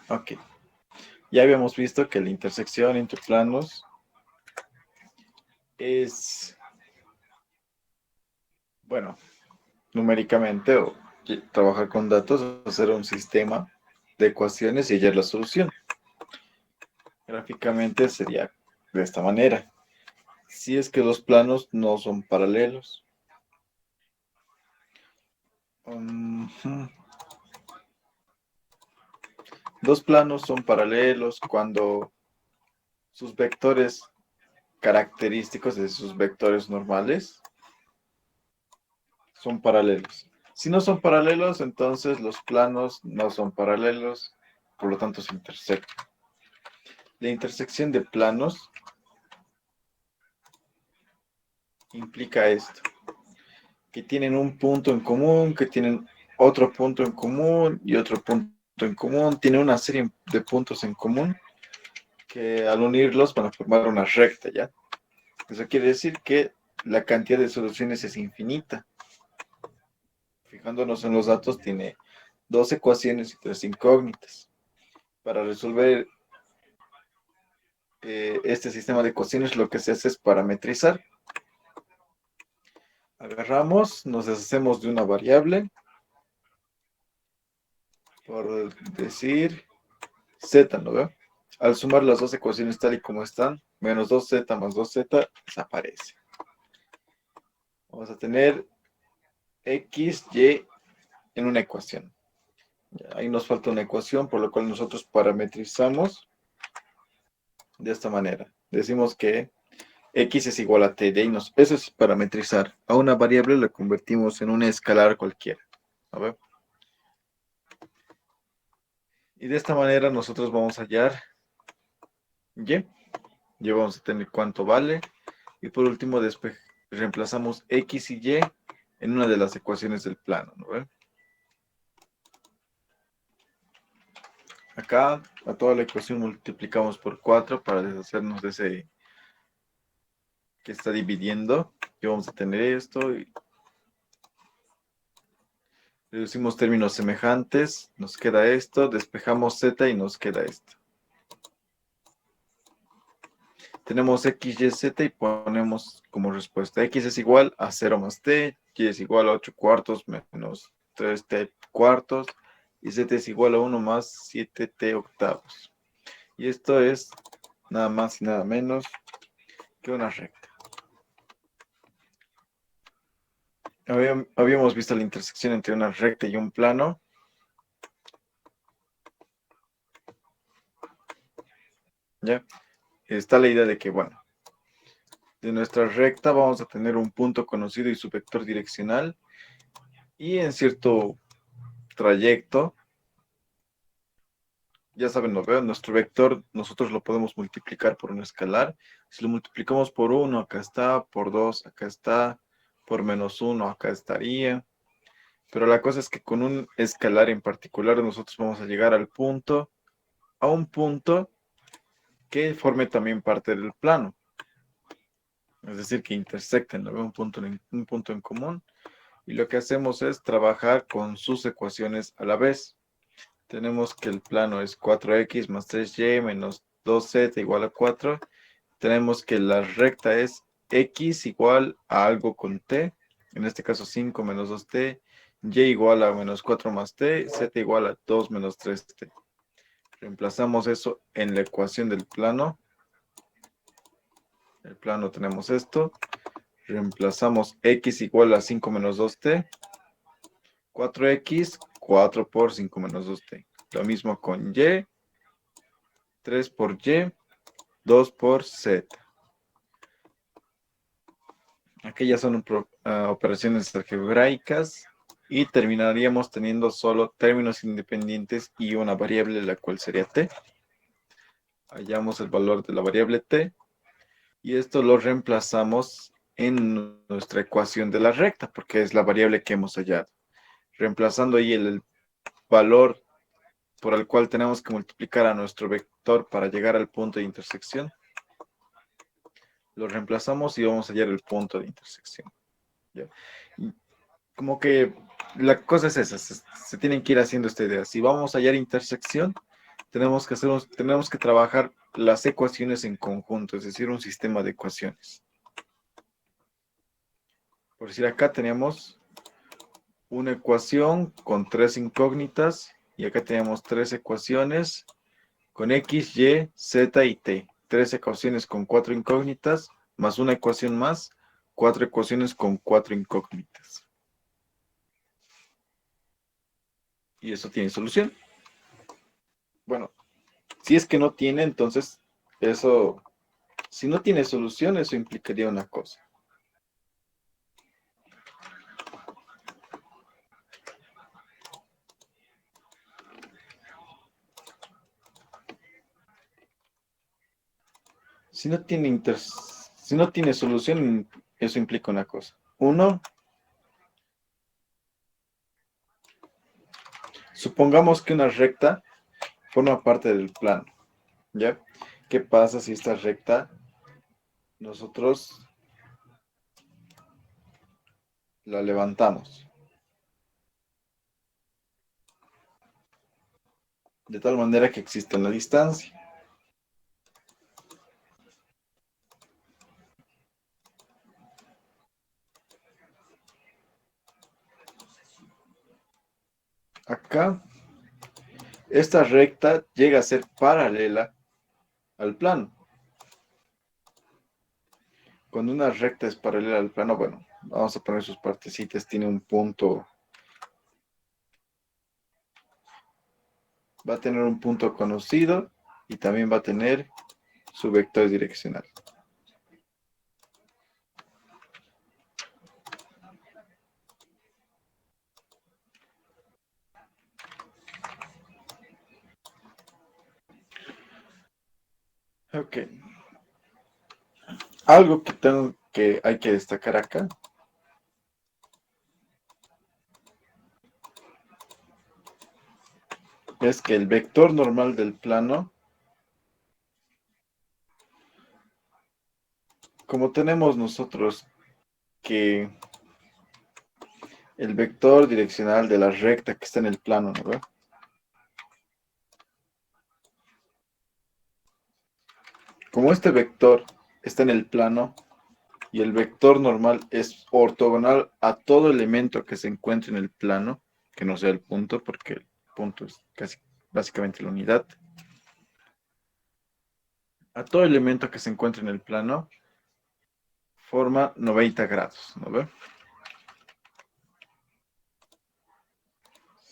Ok, ya habíamos visto que la intersección entre planos es, bueno, numéricamente o trabajar con datos, hacer un sistema de ecuaciones y hallar la solución. Gráficamente sería de esta manera. Si es que los planos no son paralelos. Ujú. Dos planos son paralelos cuando sus vectores característicos de sus vectores normales son paralelos. Si no son paralelos, entonces los planos no son paralelos, por lo tanto se intersectan. La intersección de planos implica esto, que tienen un punto en común, que tienen otro punto en común y otro punto en común, tienen una serie de puntos en común que al unirlos van a formar una recta, ¿ya? Eso quiere decir que la cantidad de soluciones es infinita. Fijándonos en los datos, tiene dos ecuaciones y tres incógnitas. Para resolver este sistema de ecuaciones, lo que se hace es parametrizar. Agarramos, nos deshacemos de una variable, por decir z, ¿no veo? Al sumar las dos ecuaciones tal y como están, menos 2z más 2z desaparece. Vamos a tener x, y en una ecuación. Ahí nos falta una ecuación, por lo cual nosotros parametrizamos de esta manera. Decimos que x es igual a t, de ahí eso es parametrizar. A una variable la convertimos en un escalar cualquiera. A ver. Y de esta manera nosotros vamos a hallar y. Y vamos a tener cuánto vale. Y por último, después reemplazamos x y y en una de las ecuaciones del plano, ¿no ve? Acá a toda la ecuación multiplicamos por 4 para deshacernos de ese que está dividiendo. Y vamos a tener esto. Y reducimos términos semejantes. Nos queda esto. Despejamos z y nos queda esto. Tenemos x, y, z y ponemos como respuesta. X es igual a 0 más t. Y es igual a 8 cuartos menos 3t cuartos. Y z es igual a 1 más 7t octavos. Y esto es nada más y nada menos que una recta. Habíamos visto la intersección entre una recta y un plano. ¿Ya? Está la idea de que, bueno, de nuestra recta vamos a tener un punto conocido y su vector direccional. Y en cierto trayecto, ya saben, lo veo, nuestro vector nosotros lo podemos multiplicar por un escalar. Si lo multiplicamos por 1, acá está, por 2, acá está, por menos 1, acá estaría. Pero la cosa es que con un escalar en particular nosotros vamos a llegar a un punto que forme también parte del plano. Es decir, que intersecten, ¿no? Un punto en común. Y lo que hacemos es trabajar con sus ecuaciones a la vez. Tenemos que el plano es 4x más 3y menos 2z igual a 4. Tenemos que la recta es x igual a algo con t. En este caso 5 menos 2t. Y igual a menos 4 más t. Z igual a 2 menos 3t. Reemplazamos eso en la ecuación del plano. El plano tenemos esto. Reemplazamos x igual a 5 menos 2t. 4x, 4 por 5 menos 2t. Lo mismo con y. 3 por y, 2 por z. Aquellas son operaciones algebraicas y terminaríamos teniendo solo términos independientes y una variable, la cual sería t. Hallamos el valor de la variable t y esto lo reemplazamos en nuestra ecuación de la recta, porque es la variable que hemos hallado. Reemplazando ahí el valor por el cual tenemos que multiplicar a nuestro vector para llegar al punto de intersección, lo reemplazamos y vamos a hallar el punto de intersección. ¿Ya? Y como que la cosa es esa, se tienen que ir haciendo esta idea. Si vamos a hallar intersección, tenemos que trabajar las ecuaciones en conjunto, es decir, un sistema de ecuaciones. Por decir, acá tenemos una ecuación con tres incógnitas y acá tenemos tres ecuaciones con X, Y, Z y T. Tres ecuaciones con cuatro incógnitas, más una ecuación más, cuatro ecuaciones con cuatro incógnitas. Y eso tiene solución. Bueno, si es que no tiene, entonces eso, si no tiene solución, eso implicaría una cosa. Si no tiene solución, eso implica una cosa. Uno, supongamos que una recta forma parte del plano, ¿ya? ¿Qué pasa si esta recta nosotros la levantamos? De tal manera que exista una distancia. Acá, esta recta llega a ser paralela al plano. Cuando una recta es paralela al plano, bueno, vamos a poner sus partecitas, tiene un punto, va a tener un punto conocido y también va a tener su vector direccional. Ok. Algo que hay que destacar acá es que el vector normal del plano, como tenemos nosotros que el vector direccional de la recta que está en el plano, ¿no ve? Como este vector está en el plano y el vector normal es ortogonal a todo elemento que se encuentre en el plano, que no sea el punto, porque el punto es casi básicamente la unidad, a todo elemento que se encuentre en el plano, forma 90 grados, ¿no ve?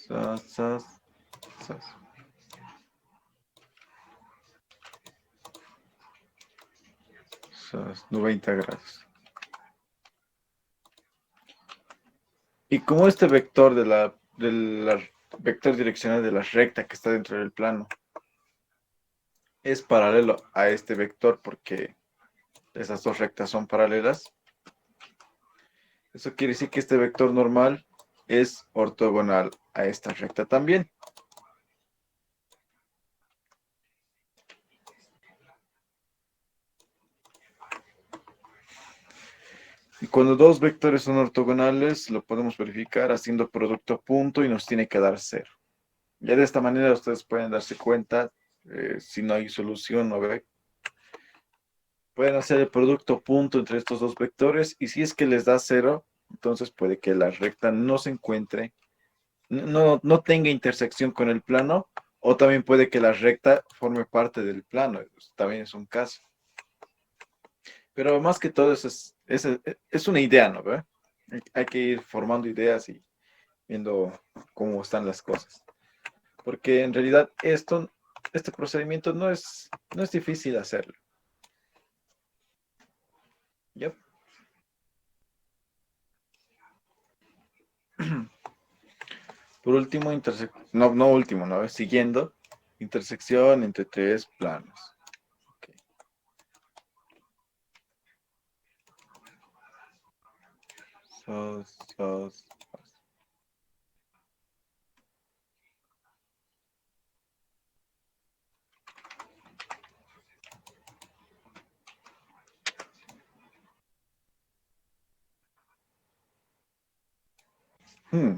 Sas, sas, sas. 90 grados. Y como este vector de la vector direccional de la recta que está dentro del plano es paralelo a este vector porque esas dos rectas son paralelas, eso quiere decir que este vector normal es ortogonal a esta recta también. Y cuando dos vectores son ortogonales, lo podemos verificar haciendo producto punto y nos tiene que dar cero. Ya de esta manera ustedes pueden darse cuenta, si no hay solución, ¿no ve? Pueden hacer el producto punto entre estos dos vectores y si es que les da cero, entonces puede que la recta no se encuentre, no tenga intersección con el plano o también puede que la recta forme parte del plano. También es un caso. Pero más que todo eso es una idea, ¿no? ¿Ve? Hay que ir formando ideas y viendo cómo están las cosas. Porque en realidad este procedimiento no es difícil hacerlo. ¿Ya? Por último, no último, ¿no? Siguiendo, intersección entre tres planos. Ok. Sos, sos. Hmm.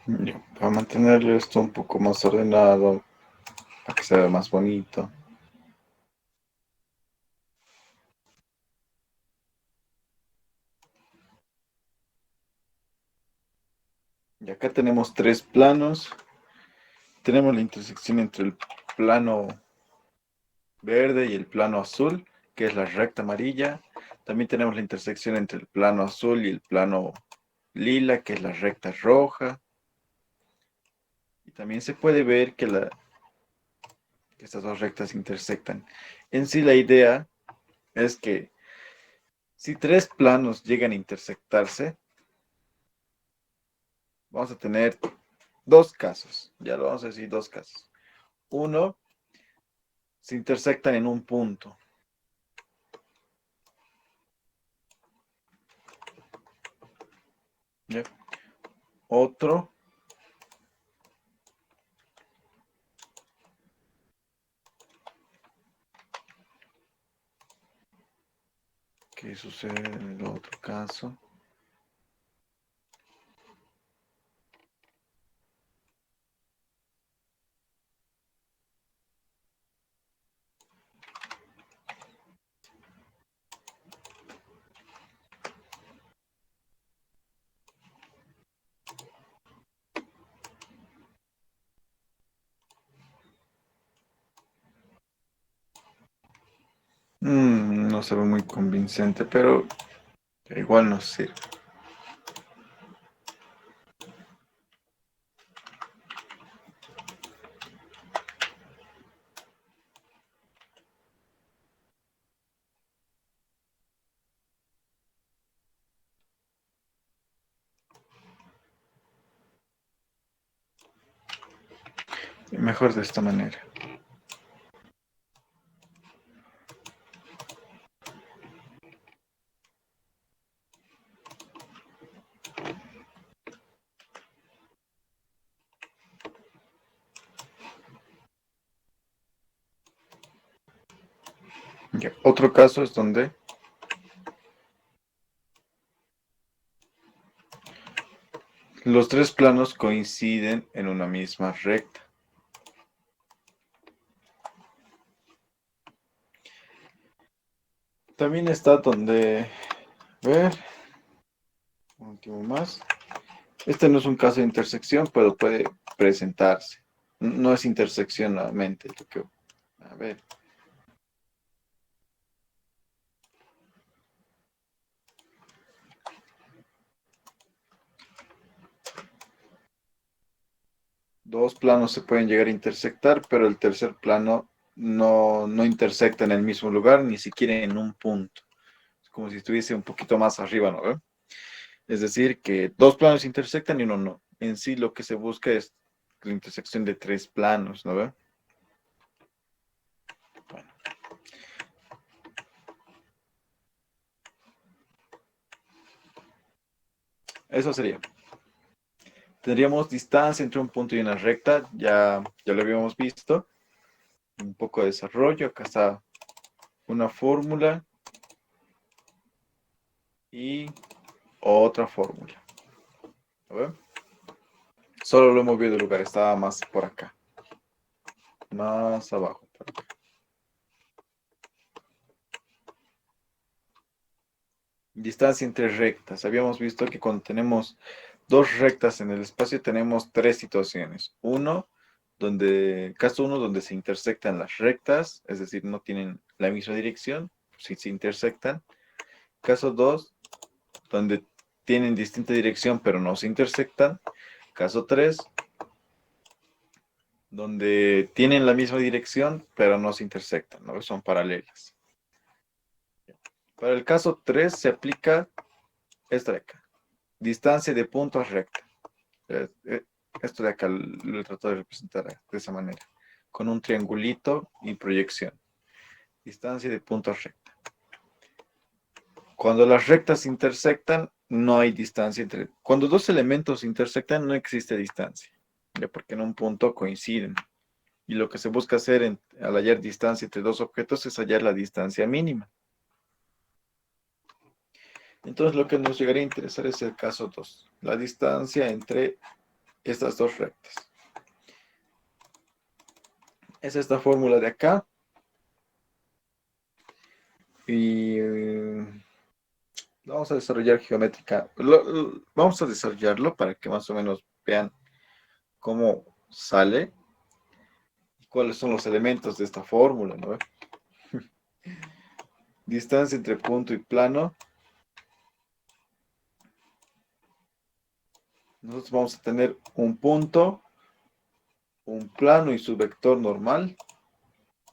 Ya, para mantenerlo esto un poco más ordenado, para que se vea más bonito. Y acá tenemos tres planos. Tenemos la intersección entre el plano verde y el plano azul, que es la recta amarilla. También tenemos la intersección entre el plano azul y el plano lila, que es la recta roja. Y también se puede ver que estas dos rectas intersectan. En sí, la idea es que si tres planos llegan a intersectarse, vamos a tener dos casos. Ya lo vamos a decir dos casos. Uno, se intersectan en un punto. ¿Ya? Otro, ¿qué sucede en el otro caso? No se ve muy convincente, pero igual nos sirve. Mejor de esta manera. Ya. Otro caso es donde los tres planos coinciden en una misma recta. También está donde, a ver, un último más. Este no es un caso de intersección, pero puede presentarse. No es intersección nuevamente. A ver, dos planos se pueden llegar a intersectar, pero el tercer plano no intersecta en el mismo lugar, ni siquiera en un punto. Es como si estuviese un poquito más arriba, ¿no ve? Es decir, que dos planos intersectan y uno no. En sí lo que se busca es la intersección de tres planos, ¿no ve? Bueno, eso sería. Tendríamos distancia entre un punto y una recta, ya lo habíamos visto. Un poco de desarrollo, acá está una fórmula y otra fórmula. ¿Lo ven? Solo lo he movido de lugar, estaba más por acá, más abajo. Distancia entre rectas. Habíamos visto que cuando tenemos dos rectas en el espacio tenemos tres situaciones. Caso uno, donde se intersectan las rectas, es decir, no tienen la misma dirección, si se intersectan. Caso dos, donde tienen distinta dirección pero no se intersectan. Caso tres, donde tienen la misma dirección pero no se intersectan, ¿no? Son paralelas. Para el caso 3 se aplica esta de acá. Distancia de punto a recta. Eh, eh, Esto de acá lo trato de representar de esa manera, con un triangulito y proyección. Distancia de punto a recta. Cuando las rectas intersectan, no hay distancia entre... Cuando dos elementos intersectan, no existe distancia, ya porque en un punto coinciden. Y lo que se busca hacer al hallar distancia entre dos objetos es hallar la distancia mínima. Entonces lo que nos llegaría a interesar es el caso 2, la distancia entre estas dos rectas. Es esta fórmula de acá. Y vamos a desarrollar geométrica. Vamos a desarrollarlo para que más o menos vean cómo sale y cuáles son los elementos de esta fórmula, ¿no? Distancia entre punto y plano. Nosotros vamos a tener un punto, un plano y su vector normal.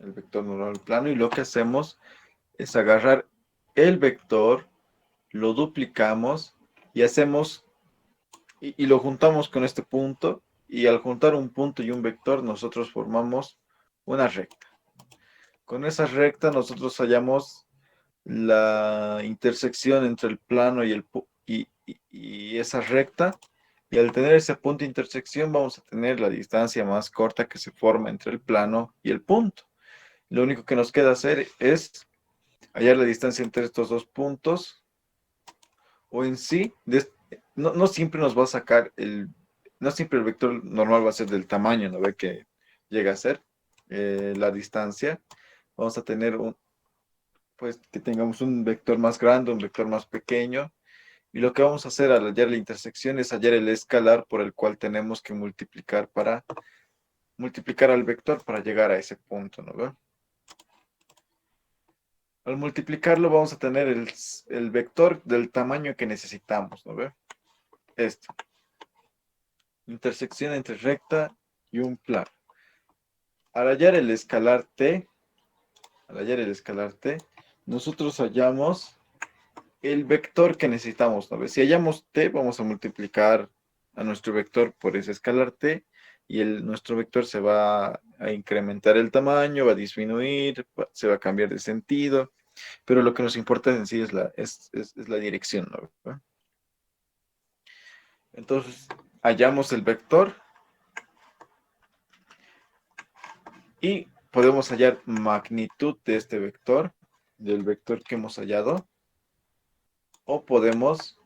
El vector normal plano. Y lo que hacemos es agarrar el vector, lo duplicamos y hacemos y lo juntamos con este punto. Y al juntar un punto y un vector, nosotros formamos una recta. Con esa recta nosotros hallamos la intersección entre el plano y esa recta. Y al tener ese punto de intersección vamos a tener la distancia más corta que se forma entre el plano y el punto. Lo único que nos queda hacer es hallar la distancia entre estos dos puntos. O en sí, no siempre nos va a sacar no siempre el vector normal va a ser del tamaño, ¿no ve? Que llega a ser la distancia. Vamos a tener pues que tengamos un vector más grande, un vector más pequeño. Y lo que vamos a hacer al hallar la intersección es hallar el escalar por el cual tenemos que multiplicar al vector para llegar a ese punto, ¿no ve? Al multiplicarlo vamos a tener el vector del tamaño que necesitamos, ¿no ve? Este. Intersección entre recta y un plano. Al hallar el escalar t, nosotros hallamos el vector que necesitamos, ¿no? Si hallamos t, vamos a multiplicar a nuestro vector por ese escalar t y nuestro vector se va a incrementar el tamaño, va a disminuir, se va a cambiar de sentido, pero lo que nos importa en sí es la dirección, ¿no? Entonces, hallamos el vector y podemos hallar magnitud de este vector, del vector que hemos hallado, o podemos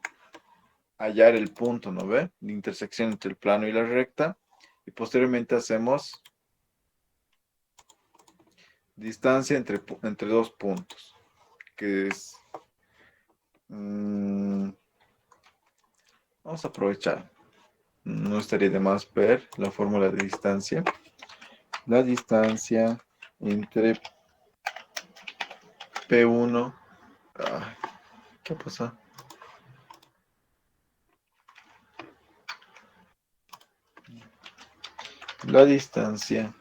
hallar el punto, ¿no ve? De intersección entre el plano y la recta, y posteriormente hacemos distancia entre dos puntos, que es... vamos a aprovechar. No estaría de más ver la fórmula de distancia. La distancia entre P1... Ay, ¿qué pasa? La distancia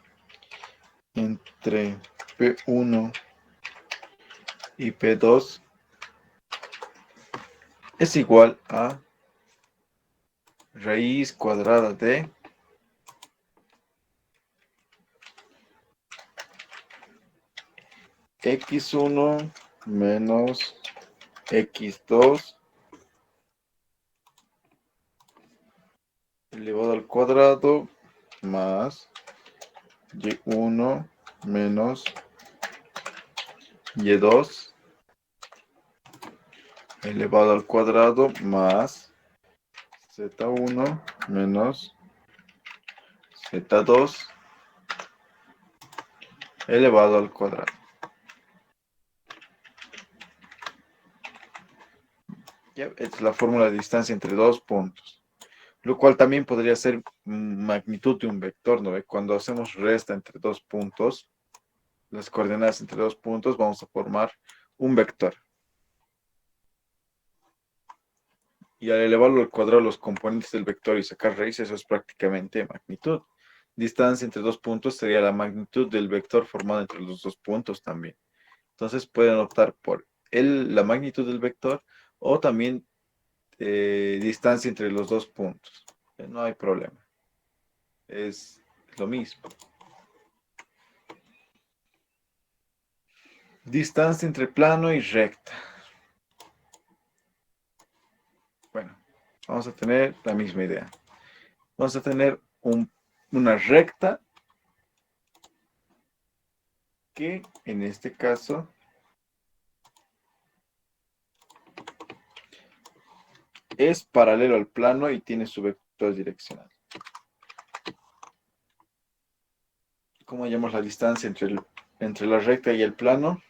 entre P1 y P2 es igual a raíz cuadrada de x1 menos x2 elevado al cuadrado más y1 menos y2 elevado al cuadrado más z1 menos z2 elevado al cuadrado. Ya, esta es la fórmula de distancia entre dos puntos, lo cual también podría ser magnitud de un vector, ¿no? Cuando hacemos resta entre dos puntos, las coordenadas entre dos puntos, vamos a formar un vector. Y al elevarlo al cuadrado los componentes del vector y sacar raíz, eso es prácticamente magnitud. Distancia entre dos puntos sería la magnitud del vector formado entre los dos puntos también. Entonces pueden optar por la magnitud del vector o también distancia entre los dos puntos. No hay problema. Es lo mismo. Distancia entre plano y recta. Bueno, vamos a tener la misma idea. Vamos a tener una recta que en este caso es paralelo al plano y tiene su vector direccional. ¿Cómo hallamos la distancia entre la recta y el plano?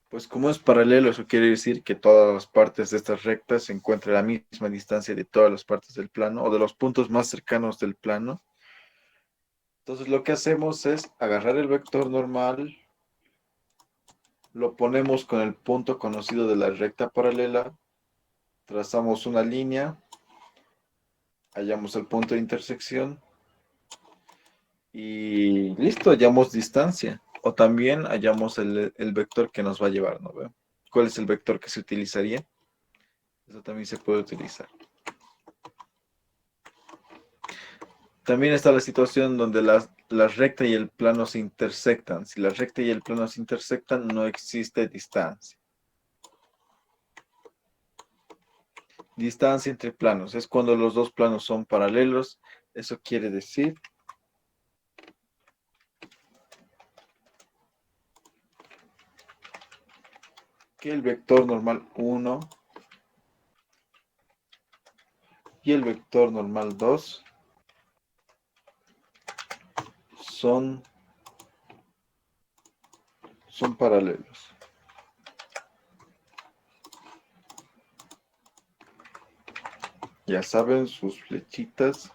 Pues como es paralelo, eso quiere decir que todas las partes de estas rectas se encuentran a la misma distancia de todas las partes del plano o de los puntos más cercanos del plano. Entonces lo que hacemos es agarrar el vector normal, lo ponemos con el punto conocido de la recta paralela, trazamos una línea, hallamos el punto de intersección y listo, hallamos distancia. O también hallamos el vector que nos va a llevar, ¿no ve? ¿Cuál es el vector que se utilizaría? Eso también se puede utilizar. También está la situación donde la recta y el plano se intersectan. Si la recta y el plano se intersectan, no existe distancia. Distancia entre planos es cuando los dos planos son paralelos. Eso quiere decir que el vector normal 1 y el vector normal 2 son, son paralelos. Ya saben, sus flechitas.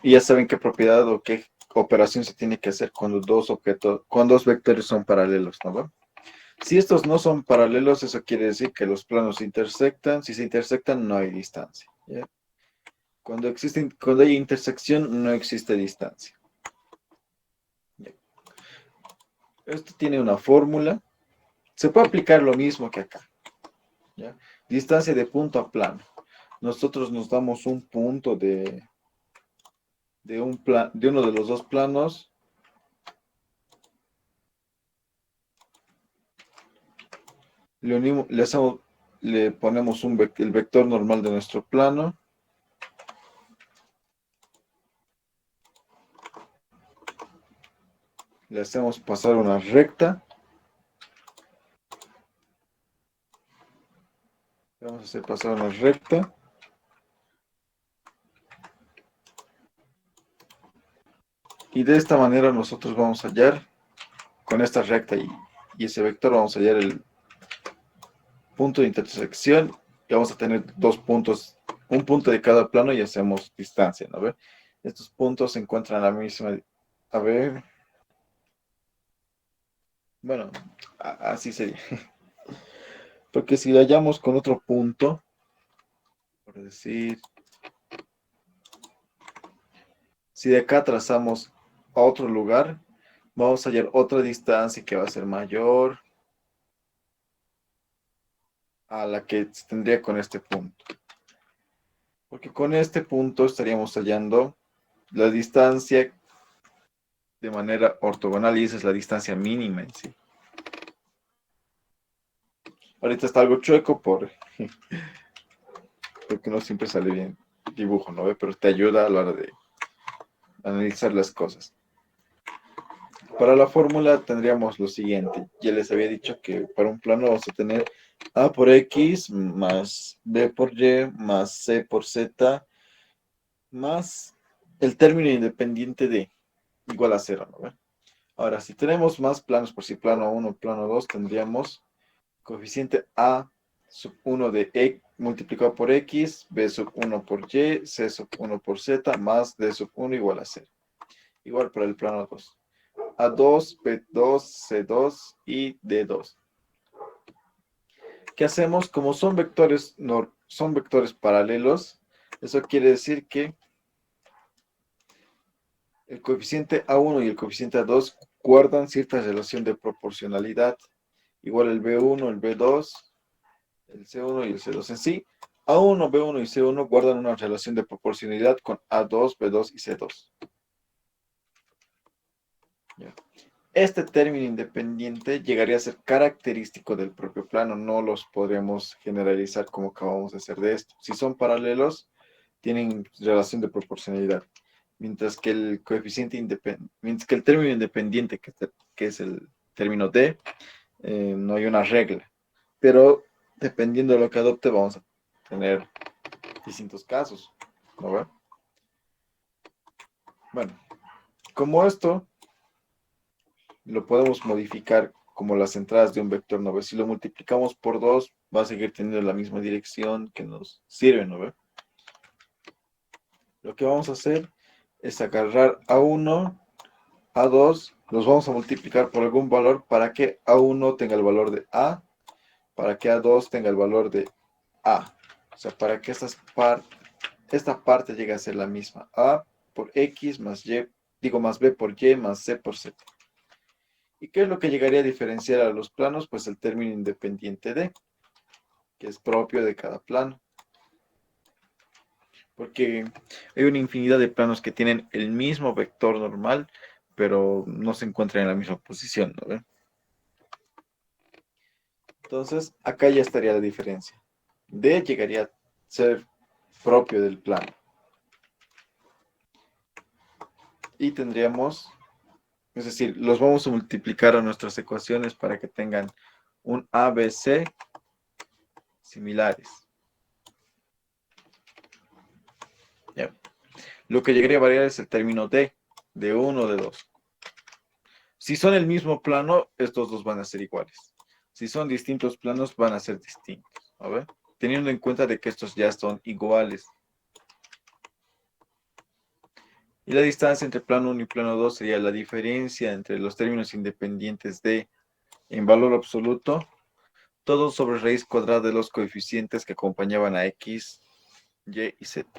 Y ya saben qué propiedad o qué operación se tiene que hacer cuando dos objetos, cuando dos vectores son paralelos, ¿no? Si estos no son paralelos, eso quiere decir que los planos se intersectan. Si se intersectan, no hay distancia. ¿Ya? Cuando hay intersección, no existe distancia. ¿Ya? Esto tiene una fórmula. Se puede aplicar lo mismo que acá. ¿Ya? Distancia de punto a plano. Nosotros nos damos un punto de uno de los dos planos. Le ponemos el vector normal de nuestro plano. Le hacemos pasar una recta. Vamos a hacer pasar una recta. Y de esta manera nosotros vamos a hallar, con esta recta y ese vector, vamos a hallar el punto de intersección y vamos a tener dos puntos, un punto de cada plano y hacemos distancia, ¿no ve? Estos puntos se encuentran a la misma, a ver, bueno, así sería. Porque si lo hallamos con otro punto, por decir, si de acá trazamos a otro lugar, vamos a hallar otra distancia que va a ser mayor a la que se tendría con este punto. Porque con este punto estaríamos hallando la distancia de manera ortogonal y esa es la distancia mínima en sí. Ahorita está algo chueco porque no siempre sale bien dibujo, ¿no ve? Pero te ayuda a la hora de analizar las cosas. Para la fórmula tendríamos lo siguiente. Ya les había dicho que para un plano vamos a tener A por X más B por Y más C por Z más el término independiente de igual a cero, ¿no ve? Ahora, si tenemos más planos, por si plano 1, plano 2, tendríamos coeficiente A sub 1 de E multiplicado por X, B sub 1 por Y, C sub 1 por Z, más D sub 1 igual a 0. Igual para el plano 2. A2, B2, C2 y D2. ¿Qué hacemos? Como son vectores, no, son vectores paralelos, eso quiere decir que el coeficiente A1 y el coeficiente A2 guardan cierta relación de proporcionalidad. Igual el B1, el B2, el C1 y el C2 en sí. A1, B1 y C1 guardan una relación de proporcionalidad con A2, B2 y C2. ¿Ya? Este término independiente llegaría a ser característico del propio plano, no los podremos generalizar como acabamos de hacer de esto. Si son paralelos, tienen relación de proporcionalidad, mientras que el mientras que el término independiente, que es el término D, no hay una regla, pero dependiendo de lo que adopte, vamos a tener distintos casos, ¿no ve? Bueno, como esto lo podemos modificar como las entradas de un vector, ¿no ve? Si lo multiplicamos por 2, va a seguir teniendo la misma dirección que nos sirve, ¿no ve? Lo que vamos a hacer es agarrar A1, A2, los vamos a multiplicar por algún valor para que A1 tenga el valor de A, para que A2 tenga el valor de A. O sea, para que esta parte llegue a ser la misma. A por X más Y, digo más B por Y más C por Z. ¿Y qué es lo que llegaría a diferenciar a los planos? Pues el término independiente de, que es propio de cada plano. Porque hay una infinidad de planos que tienen el mismo vector normal, pero no se encuentran en la misma posición, ¿no ve? Entonces, acá ya estaría la diferencia. D llegaría a ser propio del plano. Y tendríamos, es decir, los vamos a multiplicar a nuestras ecuaciones para que tengan un ABC similares. ¿Ya? Lo que llegaría a variar es el término D, de 1 o de 2. Si son el mismo plano, estos dos van a ser iguales. Si son distintos planos, van a ser distintos. A ver, teniendo en cuenta de que estos ya son iguales. Y la distancia entre plano 1 y plano 2 sería la diferencia entre los términos independientes de, en valor absoluto, todo sobre raíz cuadrada de los coeficientes que acompañaban a X, Y y Z.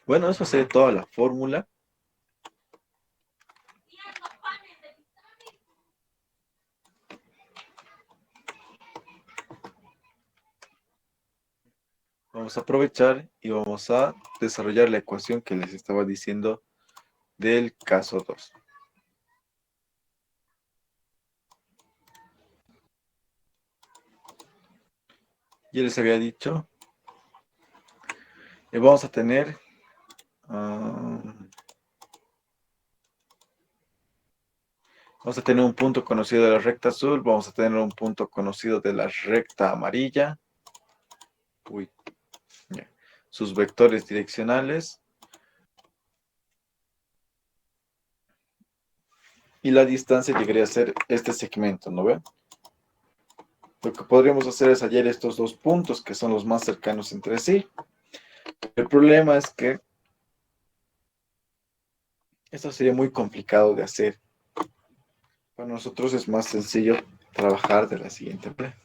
Bueno, eso sería toda la fórmula. Vamos a aprovechar y vamos a desarrollar la ecuación que les estaba diciendo del caso 2. Ya les había dicho, vamos a tener un punto conocido de la recta azul, vamos a tener un punto conocido de la recta amarilla. Uy, ya. Sus vectores direccionales. Y la distancia llegaría a ser este segmento, ¿no ven? Lo que podríamos hacer es hallar estos dos puntos que son los más cercanos entre sí. El problema es que esto sería muy complicado de hacer. Para nosotros es más sencillo trabajar de la siguiente manera.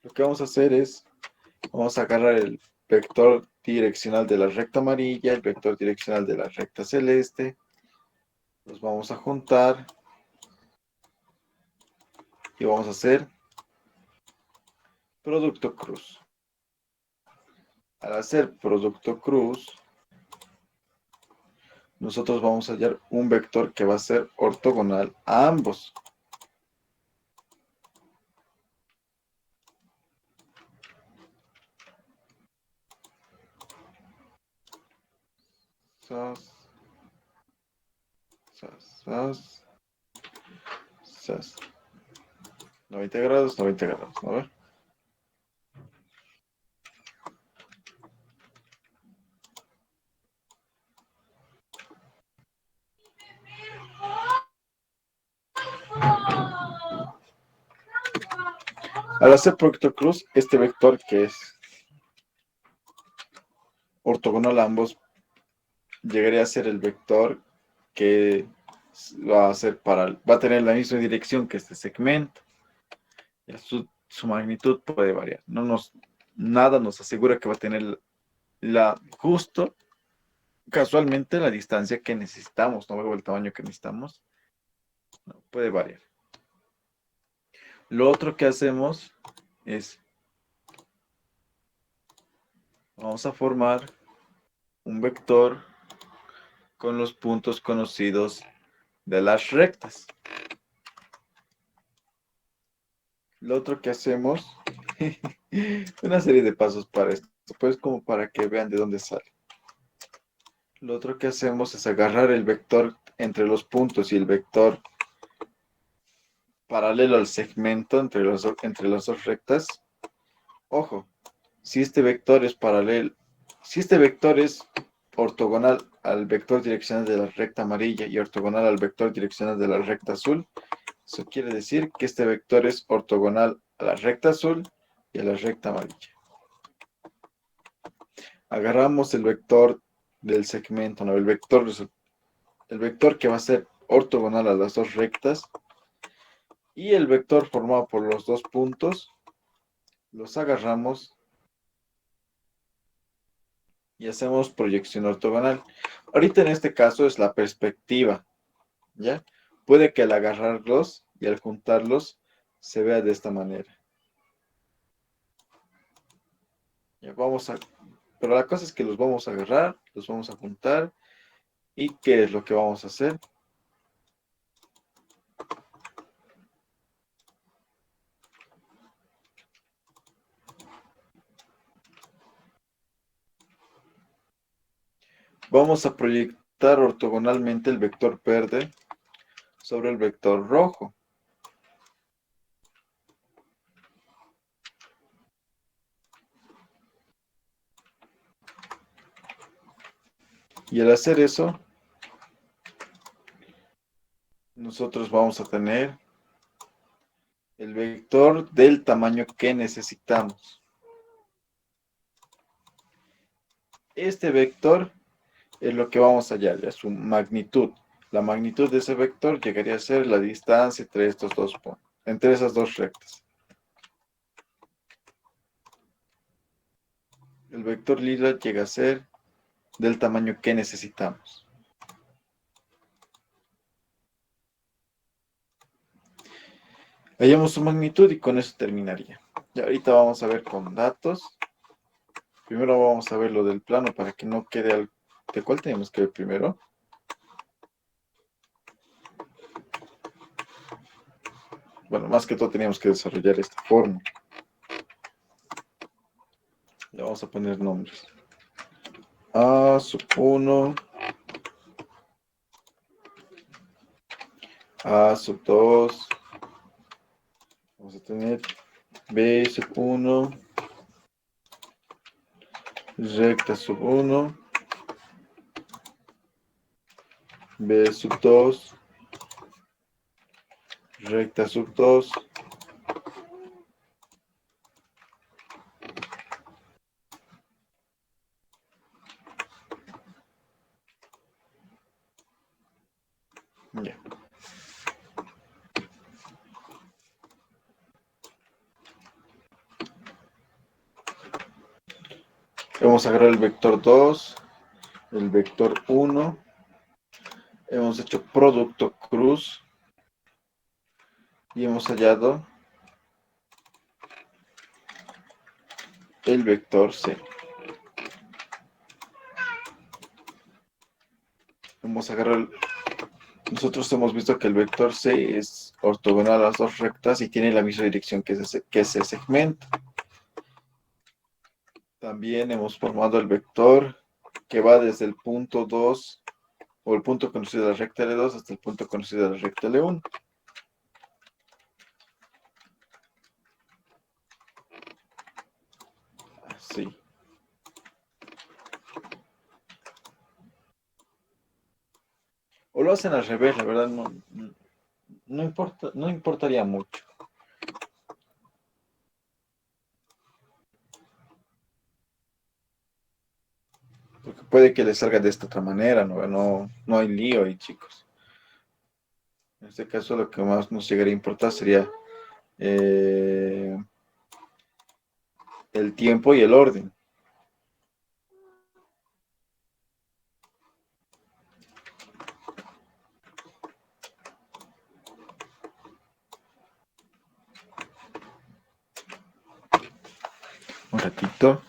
Lo que vamos a hacer es, vamos a agarrar el vector direccional de la recta amarilla, el vector direccional de la recta celeste, los vamos a juntar y vamos a hacer producto cruz. Al hacer producto cruz, nosotros vamos a hallar un vector que va a ser ortogonal a ambos. Sas, sas, sas, sas. 90 grados, 90 grados. A ver. Al hacer producto cruz, este vector que es ortogonal a ambos llegaría a ser el vector que va a tener la misma dirección que este segmento. Su magnitud puede variar. Nada nos asegura que va a tener justo, casualmente, la distancia que necesitamos, no o el tamaño que necesitamos. No, puede variar. Lo otro que hacemos es, vamos a formar un vector con los puntos conocidos de las rectas. Lo otro que hacemos, una serie de pasos para esto, pues como para que vean de dónde sale. Lo otro que hacemos es agarrar el vector entre los puntos y el vector paralelo al segmento entre las dos rectas. Ojo, si este vector es paralelo, si este vector es ortogonal al vector direccional de la recta amarilla y ortogonal al vector direccional de la recta azul, eso quiere decir que este vector es ortogonal a la recta azul y a la recta amarilla. Agarramos el vector del segmento, ¿no? El vector que va a ser ortogonal a las dos rectas y el vector formado por los dos puntos, los agarramos y hacemos proyección ortogonal. Ahorita en este caso es la perspectiva, ¿ya? Puede que al agarrarlos y al juntarlos se vea de esta manera. Ya pero la cosa es que los vamos a agarrar, los vamos a juntar y ¿qué es lo que vamos a hacer? Vamos a proyectar ortogonalmente el vector verde sobre el vector rojo. Y al hacer eso, nosotros vamos a tener el vector del tamaño que necesitamos. Este vector es lo que vamos a hallar, ya su magnitud. La magnitud de ese vector llegaría a ser la distancia entre estos dos puntos, entre esas dos rectas. El vector lila llega a ser del tamaño que necesitamos. Hallamos su magnitud y con eso terminaría. Y ahorita vamos a ver con datos. Primero vamos a ver lo del plano para que no quede al... ¿De cuál tenemos que ver primero? Bueno, más que todo teníamos que desarrollar esta forma. Le vamos a poner nombres. A sub 1, A sub 2, vamos a tener B sub 1, recta sub 1, B sub 2, recta sub 2, ya. Vamos a agarrar el vector 2, el vector 1, hemos hecho producto cruz y hemos hallado el vector C. Vamos a agarrar Nosotros hemos visto que el vector C es ortogonal a las dos rectas y tiene la misma dirección que ese segmento. También hemos formado el vector que va desde el punto 2 o el punto conocido de la recta L2 hasta el punto conocido de la recta L1. Así. O lo hacen al revés, la verdad no importa, no importaría mucho. Porque puede que les salga de esta otra manera, no hay lío ahí, chicos. En este caso lo que más nos llegaría a importar sería eh, el tiempo y el orden. Un ratito.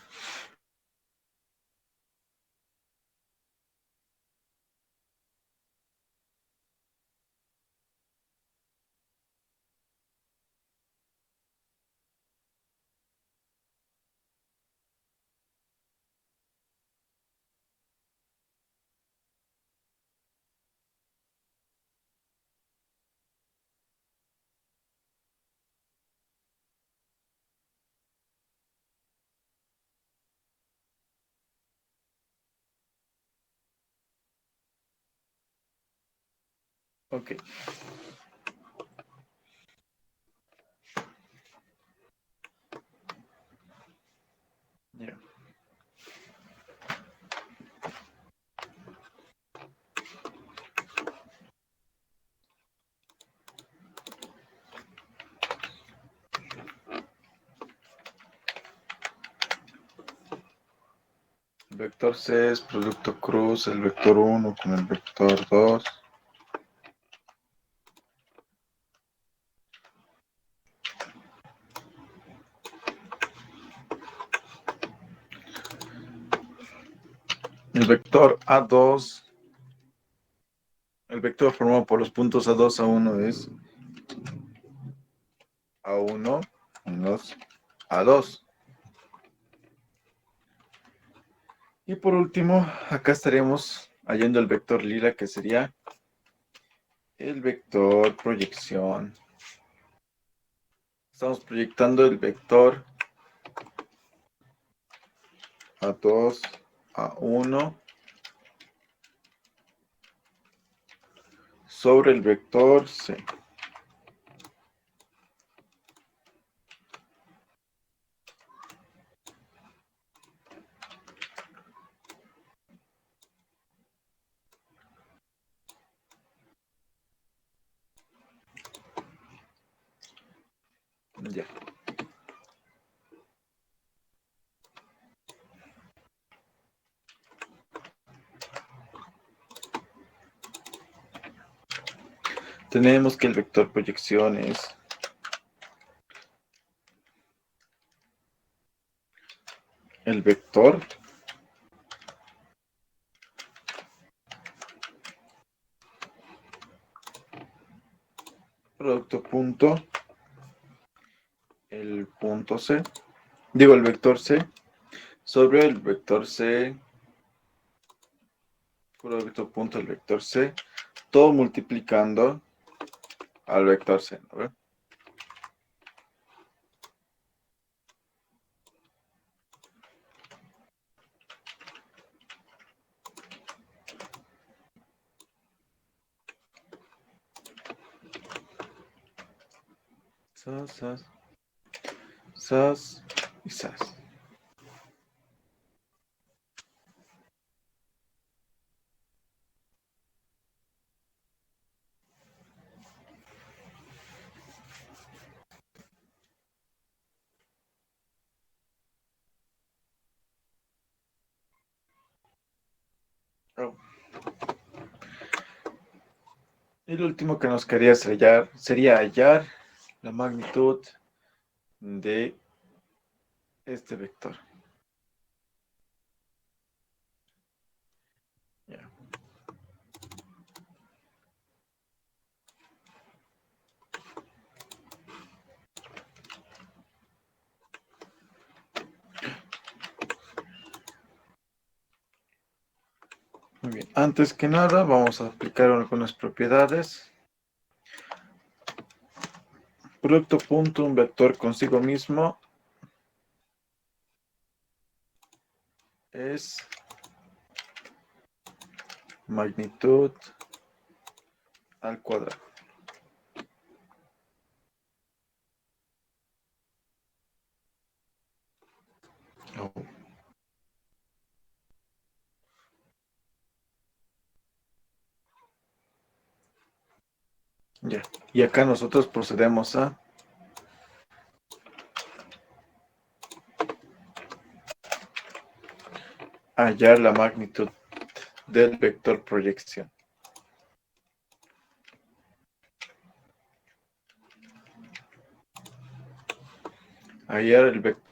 Ok. Ya. El vector C es producto cruz, el vector 1 con el vector 2. El vector A2, el vector formado por los puntos A2, A1 es A1 menos A2. Y por último, acá estaríamos hallando el vector lila, que sería el vector proyección. Estamos proyectando el vector A2, A1 sobre el vector C. Ya. Tenemos que el vector proyección es el vector producto punto, el punto C, digo el vector C, sobre el vector C, producto punto, el vector C, todo multiplicando al vector C, ¿no ve? Sas, sas, sas y sas. Oh. Y lo último que nos quería sería hallar la magnitud de este vector. Ya. Muy bien. Antes que nada, vamos a aplicar algunas propiedades. Producto punto, un vector consigo mismo es magnitud al cuadrado. Oh. Ya. Y acá nosotros procedemos a hallar la magnitud del vector proyección. Hallar el vector.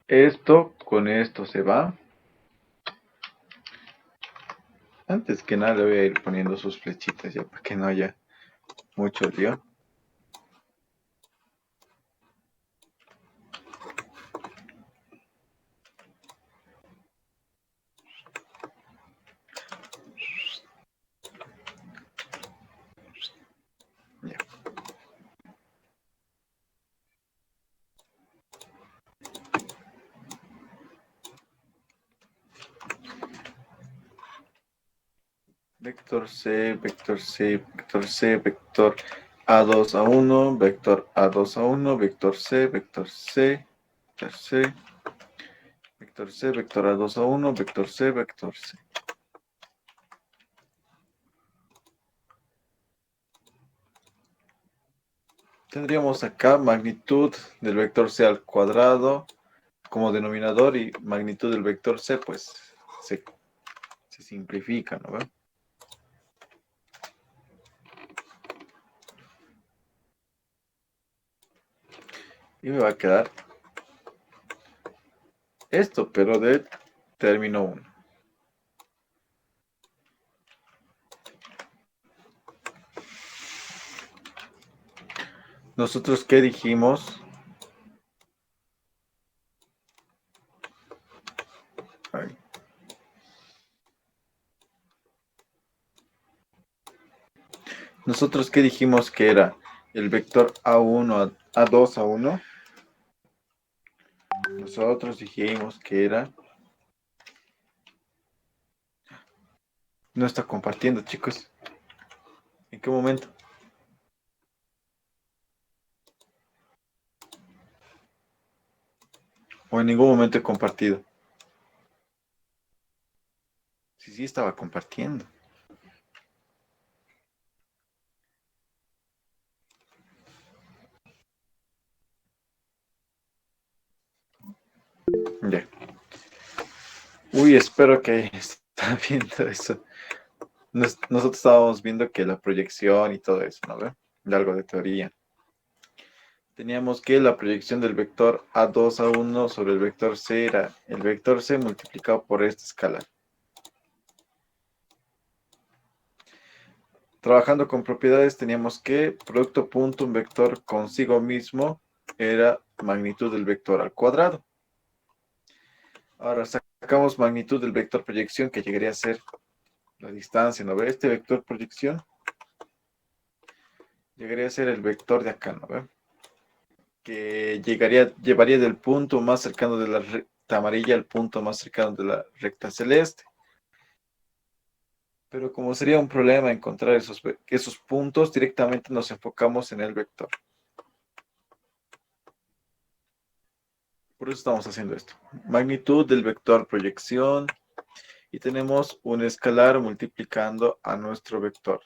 Esto con esto se va. Antes que nada le voy a ir poniendo sus flechitas ya para que no haya mucho lío. Ya. Vector C, vector C, vector C, vector A2 a 1, vector A2 a 1, vector C, vector C, vector C, vector C, vector A2 a 1, vector C, vector C. Tendríamos acá magnitud del vector C al cuadrado como denominador y magnitud del vector C, pues se simplifica, ¿no? ¿Ve? Y me va a quedar esto, pero de término 1. Nosotros, ¿qué dijimos? Ay. Nosotros, ¿qué dijimos que era el vector A1 a 2 a 1? Nosotros dijimos que era... No está compartiendo, chicos. ¿En qué momento? O en ningún momento he compartido. Sí, sí, estaba compartiendo. Ya. Uy, espero que está viendo eso. Nosotros estábamos viendo que la proyección y todo eso, ¿no ve? De algo de teoría. Teníamos que la proyección del vector A2 a 1 sobre el vector C era el vector C multiplicado por esta escala. Trabajando con propiedades teníamos que producto punto un vector consigo mismo era magnitud del vector al cuadrado. Ahora sacamos magnitud del vector proyección que llegaría a ser la distancia, ¿no ve? Este vector proyección llegaría a ser el vector de acá, ¿no ve? Que llevaría del punto más cercano de la recta amarilla al punto más cercano de la recta celeste. Pero como sería un problema encontrar esos puntos, directamente nos enfocamos en el vector. Por eso estamos haciendo esto. Magnitud del vector proyección y tenemos un escalar multiplicando a nuestro vector.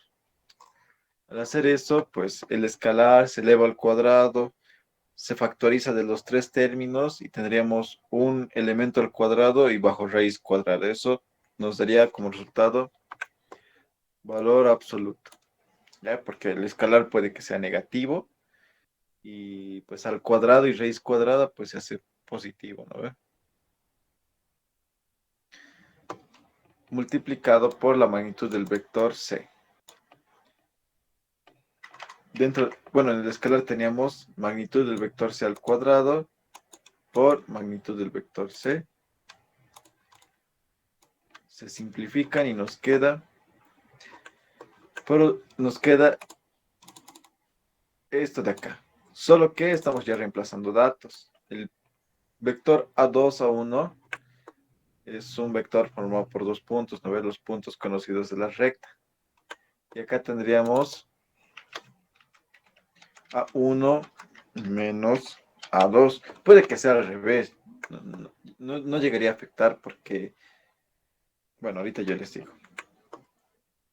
Al hacer eso, pues el escalar se eleva al cuadrado, se factoriza de los tres términos y tendríamos un elemento al cuadrado y bajo raíz cuadrada. Eso nos daría como resultado valor absoluto, ¿ya? Porque el escalar puede que sea negativo y pues al cuadrado y raíz cuadrada pues se hace positivo, ¿no ve? Multiplicado por la magnitud del vector C. Bueno, en el escalar teníamos magnitud del vector C al cuadrado por magnitud del vector C. Se simplifican y nos queda esto de acá. Solo que estamos ya reemplazando datos. El vector A2 a 1 es un vector formado por dos puntos, ¿no ves? Los puntos conocidos de la recta. Y acá tendríamos A1 menos A2. Puede que sea al revés. No llegaría a afectar porque, bueno, ahorita yo les digo.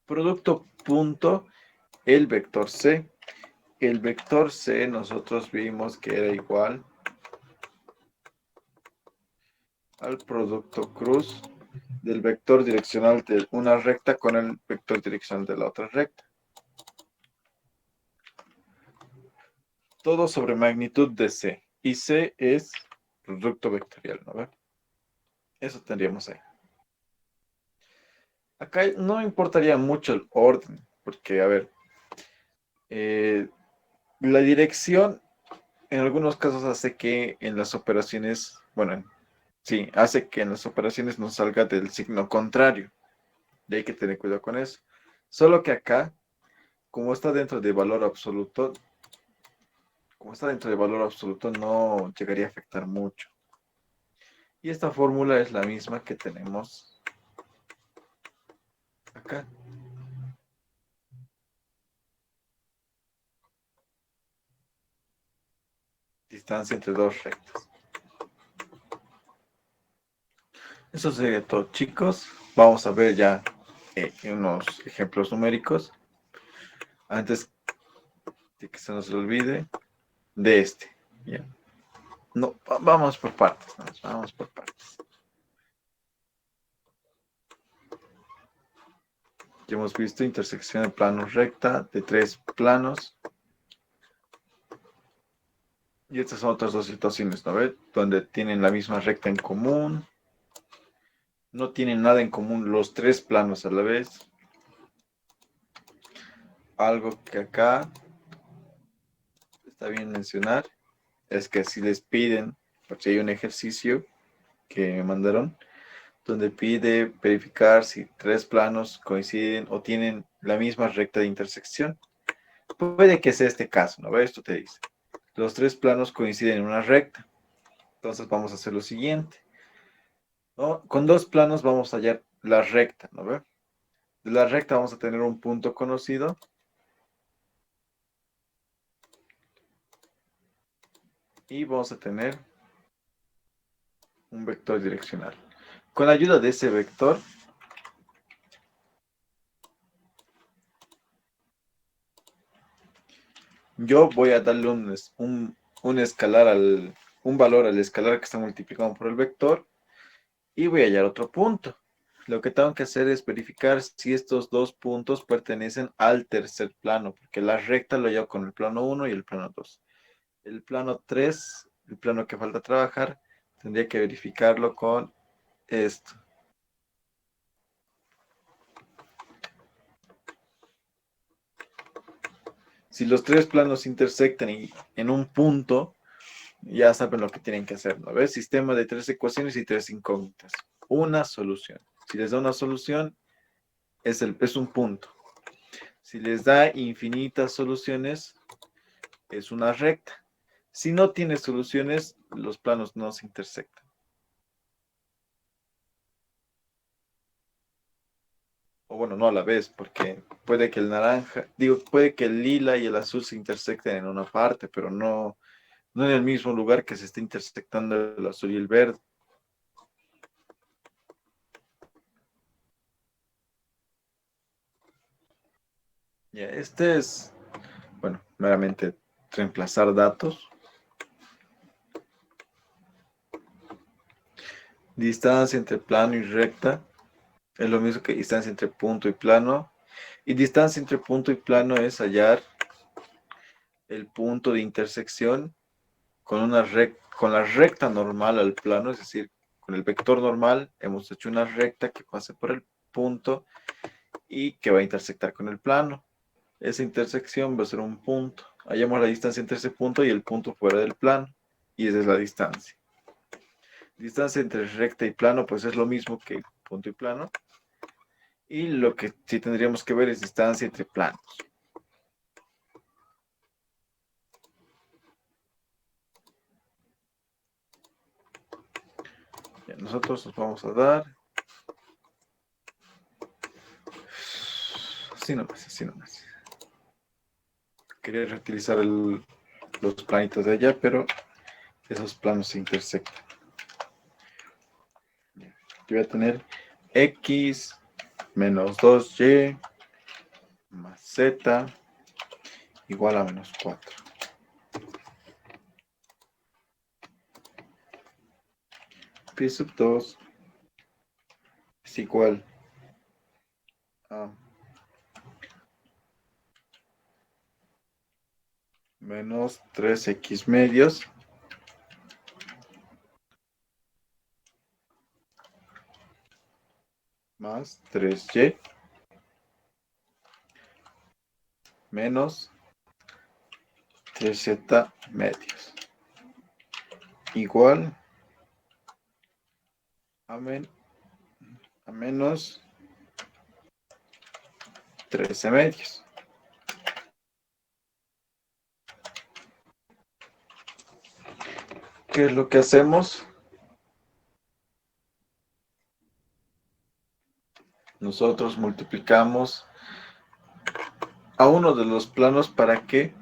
Producto punto, el vector C. El vector C nosotros vimos que era igual al producto cruz del vector direccional de una recta con el vector direccional de la otra recta. Todo sobre magnitud de C. y C es producto vectorial, ¿no? ¿Ve? Eso tendríamos ahí. Acá no importaría mucho el orden, porque, a ver, eh, la dirección en algunos casos hace que en las operaciones, bueno, sí, hace que en las operaciones nos salga del signo contrario. Y hay que tener cuidado con eso. Solo que acá, como está dentro de valor absoluto, como está dentro de valor absoluto, no llegaría a afectar mucho. Y esta fórmula es la misma que tenemos acá. Distancia entre dos rectas. Eso sería todo, chicos. Vamos a ver ya unos ejemplos numéricos. Antes de que se nos olvide de este. ¿Ya? No, vamos por partes, vamos por partes. Ya hemos visto intersección de planos recta de tres planos. Y estas son otras dos situaciones, ¿no ves? Donde tienen la misma recta en común. No tienen nada en común los tres planos a la vez. Algo que acá está bien mencionar es que si les piden, porque hay un ejercicio que me mandaron, donde pide verificar si tres planos coinciden o tienen la misma recta de intersección. Puede que sea este caso, ¿no ves? Esto te dice. Los tres planos coinciden en una recta. Entonces vamos a hacer lo siguiente, ¿no? Con dos planos vamos a hallar la recta, ¿no ves? De la recta vamos a tener un punto conocido y vamos a tener un vector direccional. Con la ayuda de ese vector, yo voy a darle un escalar un valor al escalar que está multiplicado por el vector y voy a hallar otro punto. Lo que tengo que hacer es verificar si estos dos puntos pertenecen al tercer plano, porque la recta lo hallo con el plano 1 y el plano 2. El plano 3, el plano que falta trabajar, tendría que verificarlo con esto. Si los tres planos intersectan en un punto, ya saben lo que tienen que hacer, ¿no ves? Sistema de tres ecuaciones y tres incógnitas. Una solución. Si les da una solución, es un punto. Si les da infinitas soluciones, es una recta. Si no tiene soluciones, los planos no se intersectan. O bueno, no a la vez, porque puede que el naranja, digo, puede que el lila y el azul se intersecten en una parte, pero no en el mismo lugar que se esté intersectando el azul y el verde. Ya, este es, bueno, meramente reemplazar datos. Distancia entre plano y recta es lo mismo que distancia entre punto y plano. Y distancia entre punto y plano es hallar el punto de intersección con la recta normal al plano, es decir, con el vector normal hemos hecho una recta que pase por el punto y que va a intersectar con el plano. Esa intersección va a ser un punto. Hallamos la distancia entre ese punto y el punto fuera del plano. Y esa es la distancia. Distancia entre recta y plano, pues es lo mismo que punto y plano. Y lo que sí tendríamos que ver es distancia entre planos. Ya, nosotros nos vamos a dar. Así nomás, así nomás. Quería reutilizar los planitos de allá, pero esos planos se intersectan. Yo voy a tener x menos 2y más z igual a menos 4. Pi sub 2 es igual a menos 3x medios más 3y menos 3z medios igual a menos 13 medios. ¿Qué es lo que hacemos? Nosotros multiplicamos a uno de los planos para que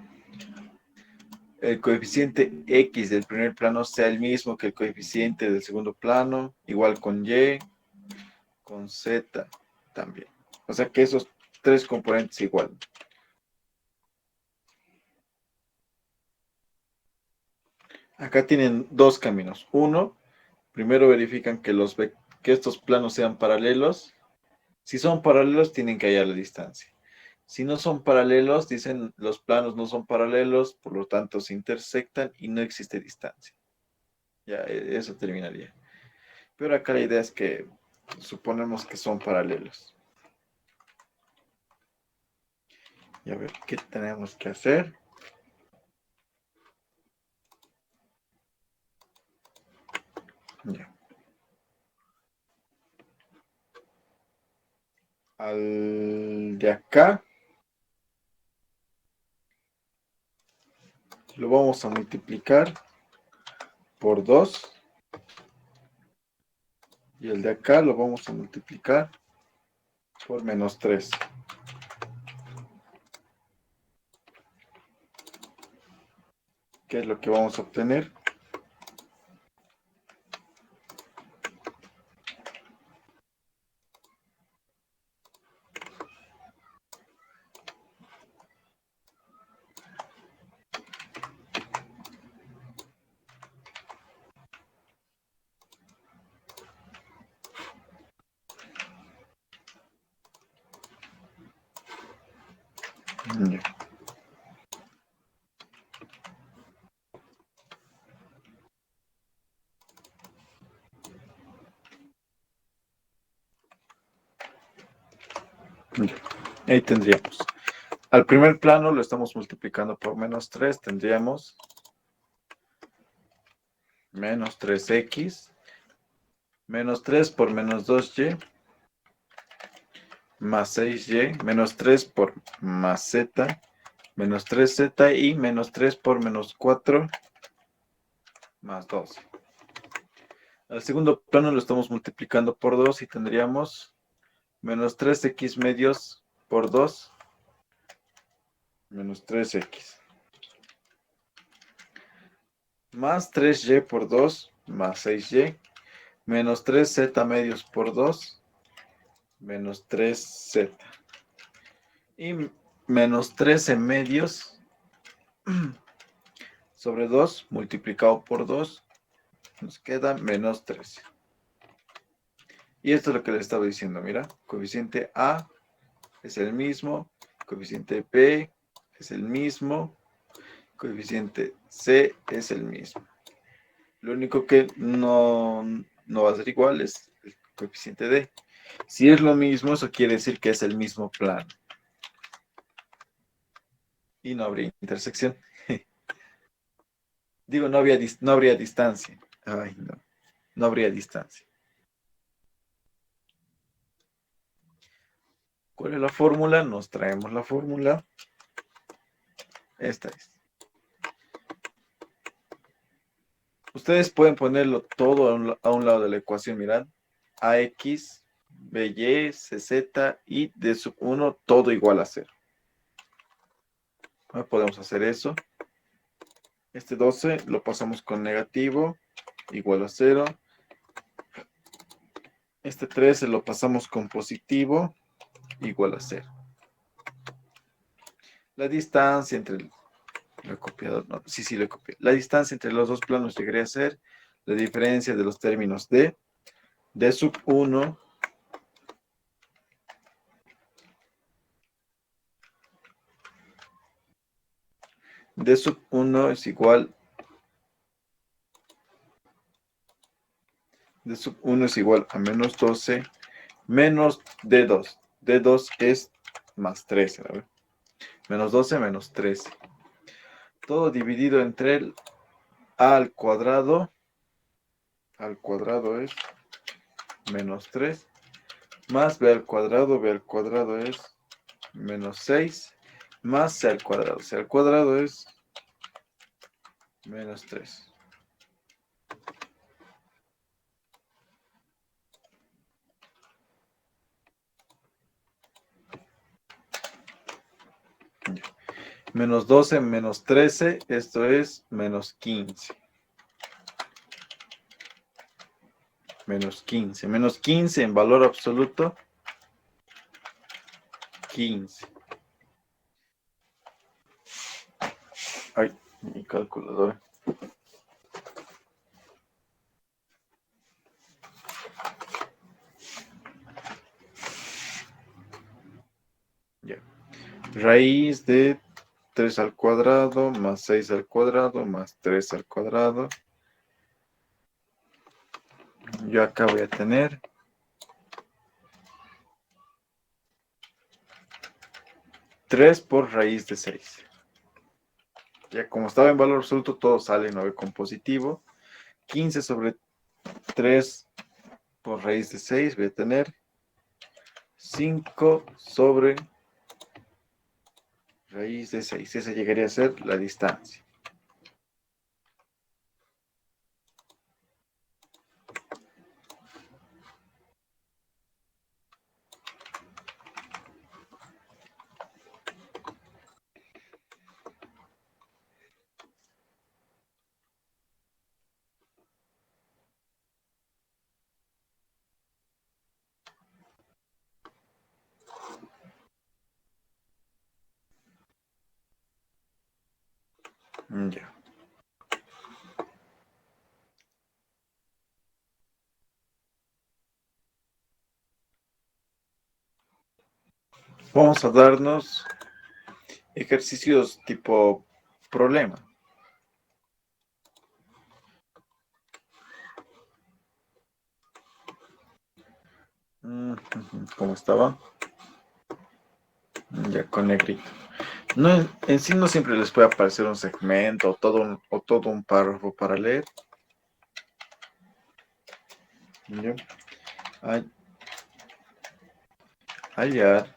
el coeficiente X del primer plano sea el mismo que el coeficiente del segundo plano, igual con Y, con Z también. O sea que esos tres componentes igual. Acá tienen dos caminos. Uno, primero verifican que estos planos sean paralelos. Si son paralelos, tienen que hallar la distancia. Si no son paralelos, dicen los planos no son paralelos, por lo tanto se intersectan y no existe distancia. Ya, eso terminaría. Pero acá la idea es que suponemos que son paralelos. Y a ver, ¿qué tenemos que hacer? Ya. Al de acá lo vamos a multiplicar por 2 y el de acá lo vamos a multiplicar por menos 3. ¿Qué es lo que vamos a obtener? Ya. Ya. Ahí tendríamos. Al primer plano lo estamos multiplicando por menos 3, tendríamos menos 3x, menos 3 por menos 2y, más 6y, menos 3 por más z, menos 3z y menos 3 por menos 4, más 12. Al segundo plano lo estamos multiplicando por 2 y tendríamos menos 3x medios por 2, menos 3x. Más 3y por 2, más 6y, menos 3z medios por 2, menos 3z. Y menos 13 medios sobre 2 multiplicado por 2 nos queda menos 13. Y esto es lo que le estaba diciendo, mira, coeficiente A es el mismo, coeficiente B es el mismo, coeficiente C es el mismo. Lo único que no va a ser igual es el coeficiente D. Si es lo mismo, eso quiere decir que es el mismo plano. Y no habría intersección. Digo, no habría distancia. Ay, no. No habría distancia. ¿Cuál es la fórmula? Nos traemos la fórmula. Esta es. Ustedes pueden ponerlo todo a un lado de la ecuación, mirad. AX, BY, CZ y D sub 1, todo igual a 0. Podemos hacer eso. Este 12 lo pasamos con negativo, igual a 0. Este 13 lo pasamos con positivo, igual a 0. La distancia entre lo he copiado, no, sí, lo he copiado. La distancia entre los dos planos llegaría a ser la diferencia de los términos de D sub 1 D sub 1 es igual D sub 1 es igual a menos 12 menos D2. D2 es más 13, a ver. Menos 12 menos 13. Todo dividido entre el A al cuadrado. Al cuadrado es menos 3. Más B al cuadrado. B al cuadrado es menos 6. Más C al cuadrado. C al cuadrado es menos 3. Menos 12 menos 13. Esto es menos 15. Menos 15. Menos 15 en valor absoluto. 15. Ay, mi calculadora. Ya. Raíz de 3 al cuadrado más 6 al cuadrado más 3 al cuadrado. Yo acá voy a tener 3 por raíz de 6. Ya como estaba en valor absoluto, todo sale 9 con positivo. 15 sobre 3 por raíz de 6, voy a tener 5 sobre raíz de 6. Esa llegaría a ser la distancia. Ya. Vamos a darnos ejercicios tipo problema. ¿Cómo estaba? Ya con negrito. No, en sí no siempre les puede aparecer un segmento o todo un párrafo para leer. ¿Ya? Hay- Hallar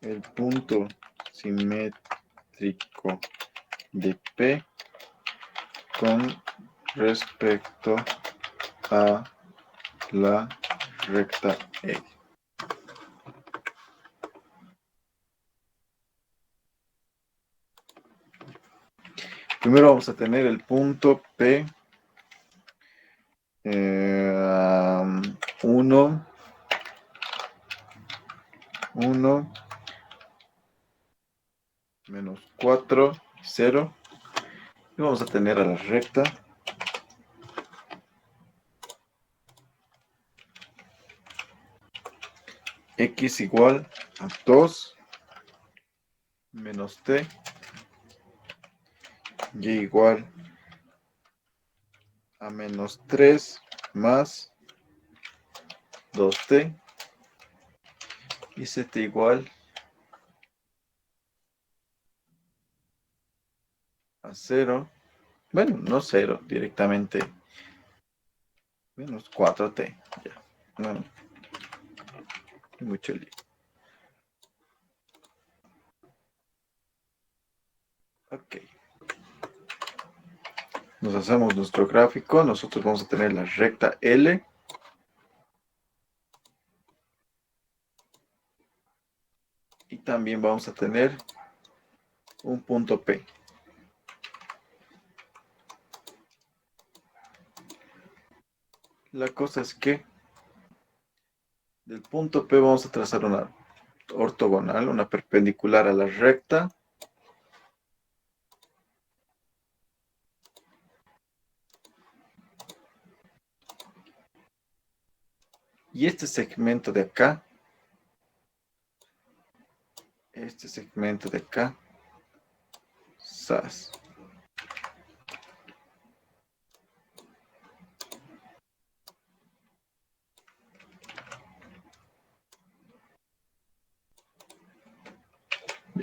el punto simétrico de P con respecto a la recta E. Primero vamos a tener el punto P 1, 1, menos 4, 0. Y vamos a tener a la recta x igual a 2 menos t, y igual a menos 3 más 2t, y z igual a 0. Bueno, no 0, directamente menos 4t. Ya, no, mucho lío. Ok. Nos hacemos nuestro gráfico. Nosotros vamos a tener la recta L. Y también vamos a tener un punto P. La cosa es que del punto P vamos a trazar una ortogonal, una perpendicular a la recta. Y este segmento de acá, SAS.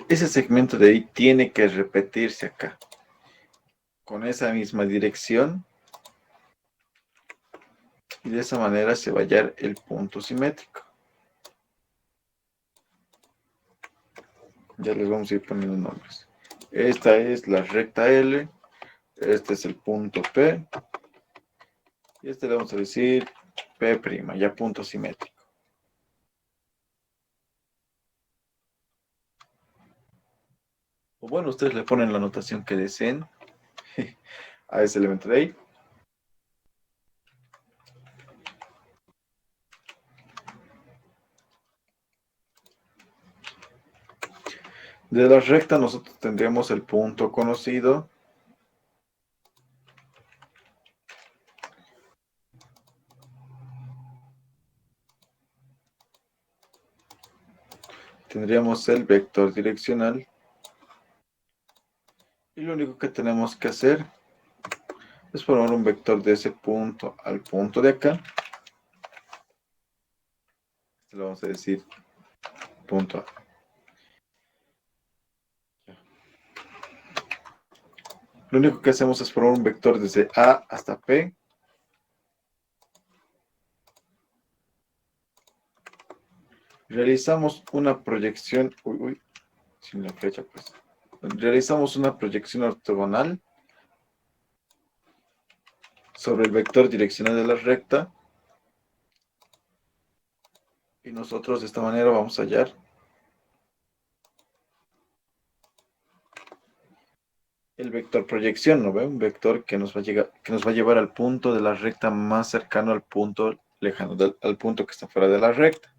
Ese segmento de ahí tiene que repetirse acá, con esa misma dirección, y de esa manera se va a hallar el punto simétrico. Ya les vamos a ir poniendo nombres. Esta es la recta L, este es el punto P, y este le vamos a decir P', ya punto simétrico. O bueno, ustedes le ponen la notación que deseen a ese elemento de ahí. De la recta nosotros tendríamos el punto conocido. Tendríamos el vector direccional. Y lo único que tenemos que hacer es formar un vector de ese punto al punto de acá. Este lo vamos a decir punto A. Lo único que hacemos es formar un vector desde A hasta P. Realizamos una proyección, sin la flecha pues. Realizamos una proyección ortogonal sobre el vector direccional de la recta. Y nosotros de esta manera vamos a hallar el vector proyección, ¿no ve? Un vector que nos va a que nos va a llevar al punto de la recta más cercano al punto lejano, al punto que está fuera de la recta.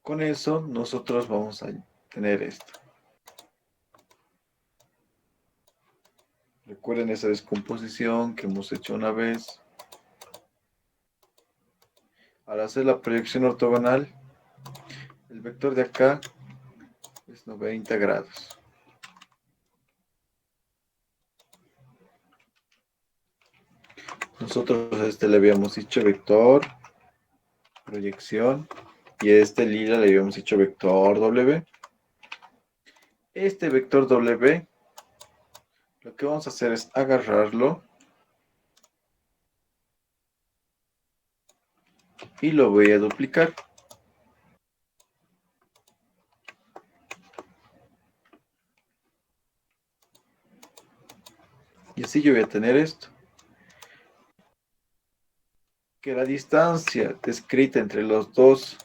Con eso nosotros vamos a tener esto. Recuerden esa descomposición que hemos hecho una vez. Al hacer la proyección ortogonal, el vector de acá es 90 grados. Nosotros a este le habíamos dicho vector, proyección, y a este lila le habíamos dicho vector W. Este vector W, lo que vamos a hacer es agarrarlo y lo voy a duplicar. Y así yo voy a tener esto. Que la distancia descrita entre los dos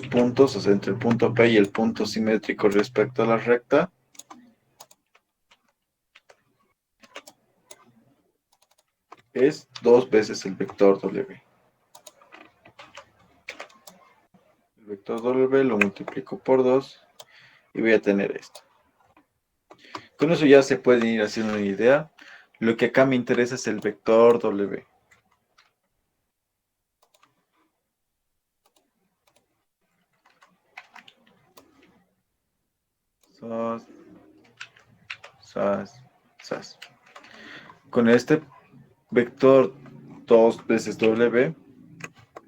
puntos, o sea, entre el punto P y el punto simétrico respecto a la recta, es 2 veces el vector W. El vector W lo multiplico por 2 y voy a tener esto. Con eso ya se pueden ir haciendo una idea. Lo que acá me interesa es el vector W. Sas, sas, sas. Con este vector 2 veces W,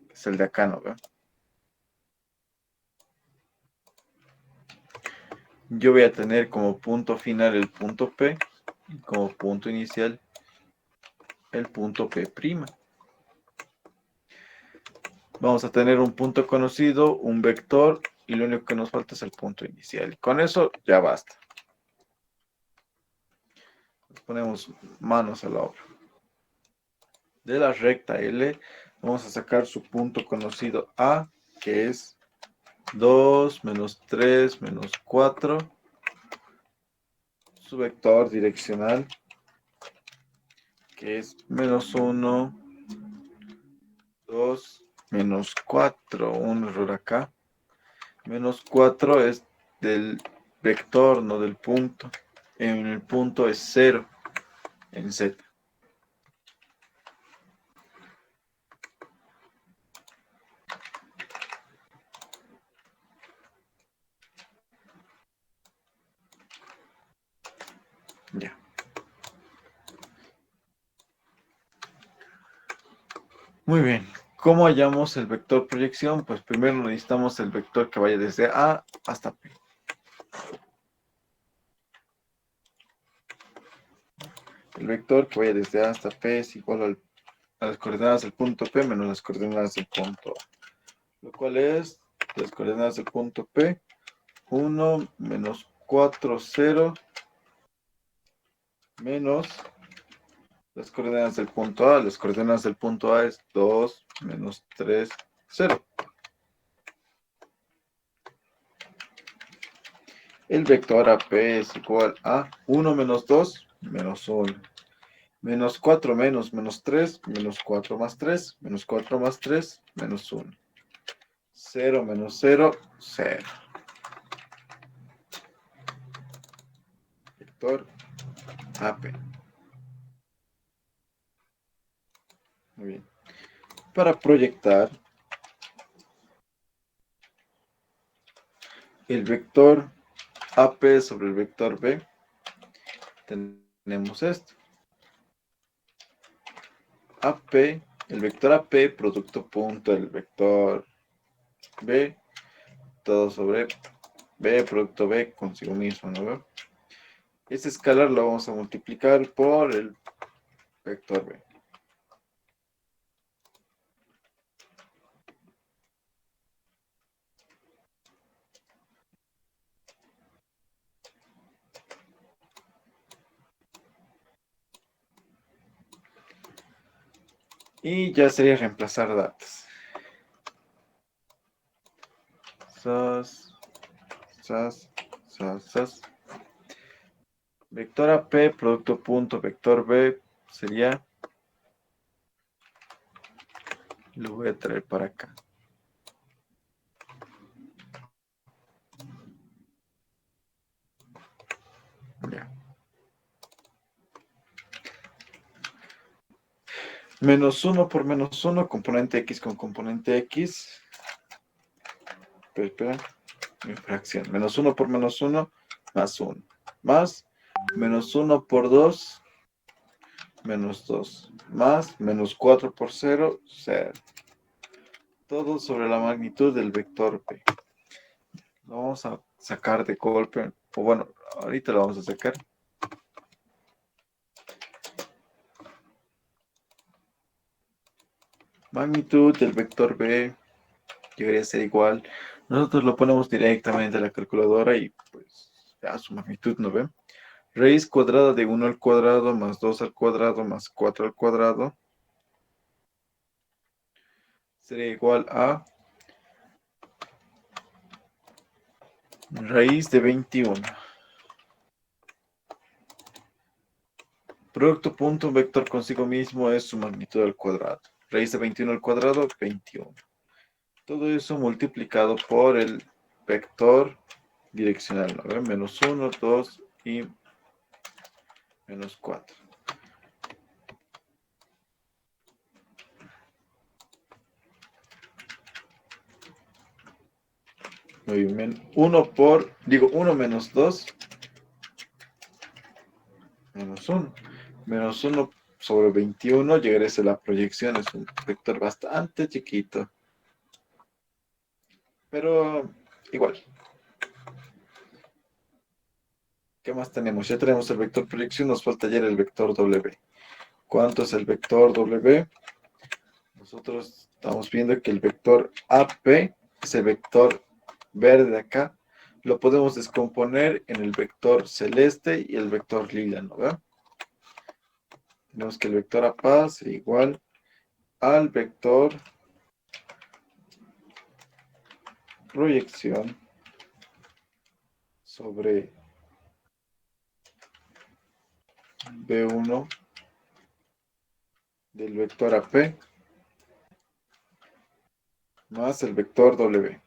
que es el de acá, ¿no? ¿Ve? Yo voy a tener como punto final el punto P y como punto inicial el punto P'. Vamos a tener un punto conocido, un vector, y lo único que nos falta es el punto inicial. Con eso ya basta. Nos ponemos manos a la obra. De la recta L vamos a sacar su punto conocido A, que es 2 menos 3 menos 4. Su vector direccional, que es menos 1, 2, menos 4. Un error acá. Menos 4 es del vector, no del punto. En el punto es 0 en Z. Ya. Muy bien. ¿Cómo hallamos el vector proyección? Pues primero necesitamos el vector que vaya desde A hasta P. El vector que vaya desde A hasta P es igual a las coordenadas del punto P menos las coordenadas del punto A. Lo cual es las coordenadas del punto P, 1 menos 4, 0, menos las coordenadas del punto A. Las coordenadas del punto A es 2 menos 3, 0. El vector AP es igual a 1 menos 2 menos 1. Menos 4 menos 3, menos 4 más 3, menos 4 más 3, menos 1. 0 menos 0, 0. Vector AP. Muy bien. Para proyectar el vector AP sobre el vector B, tenemos esto. AP, el vector AP, producto punto del vector B, todo sobre B, producto B consigo mismo, ¿no? Este escalar lo vamos a multiplicar por el vector B. Y ya sería reemplazar datos. Sas, sas, sas, sas. Vector AP, producto punto, vector B sería, lo voy a traer para acá. Ya. Menos 1 por menos 1, componente X con componente X. Pero espera, mi fracción. Menos 1 por menos 1, más 1. Más menos 1 por 2, menos 2. Más menos 4 por 0, 0. Todo sobre la magnitud del vector P. Lo vamos a sacar de golpe. O bueno, ahorita lo vamos a sacar. Magnitud del vector B debería ser igual. Nosotros lo ponemos directamente a la calculadora y pues ya su magnitud, ¿no ven? Raíz cuadrada de 1 al cuadrado más 2 al cuadrado más 4 al cuadrado sería igual a raíz de 21. Producto punto, un vector consigo mismo es su magnitud al cuadrado. Raíz de 21 al cuadrado, 21. Todo eso multiplicado por el vector direccional, ¿no? Menos 1, 2 y menos 4. Muy bien. 1 menos 2, menos 1. Menos 1 sobre 21, llegaré a la proyección, es un vector bastante chiquito. Pero igual. ¿Qué más tenemos? Ya tenemos el vector proyección, nos falta ya el vector W. ¿Cuánto es el vector W? Nosotros estamos viendo que el vector AP, ese vector verde de acá, lo podemos descomponer en el vector celeste y el vector lila, ¿no? ¿Ve? Tenemos que el vector AP es igual al vector proyección sobre B1 del vector AP más el vector W.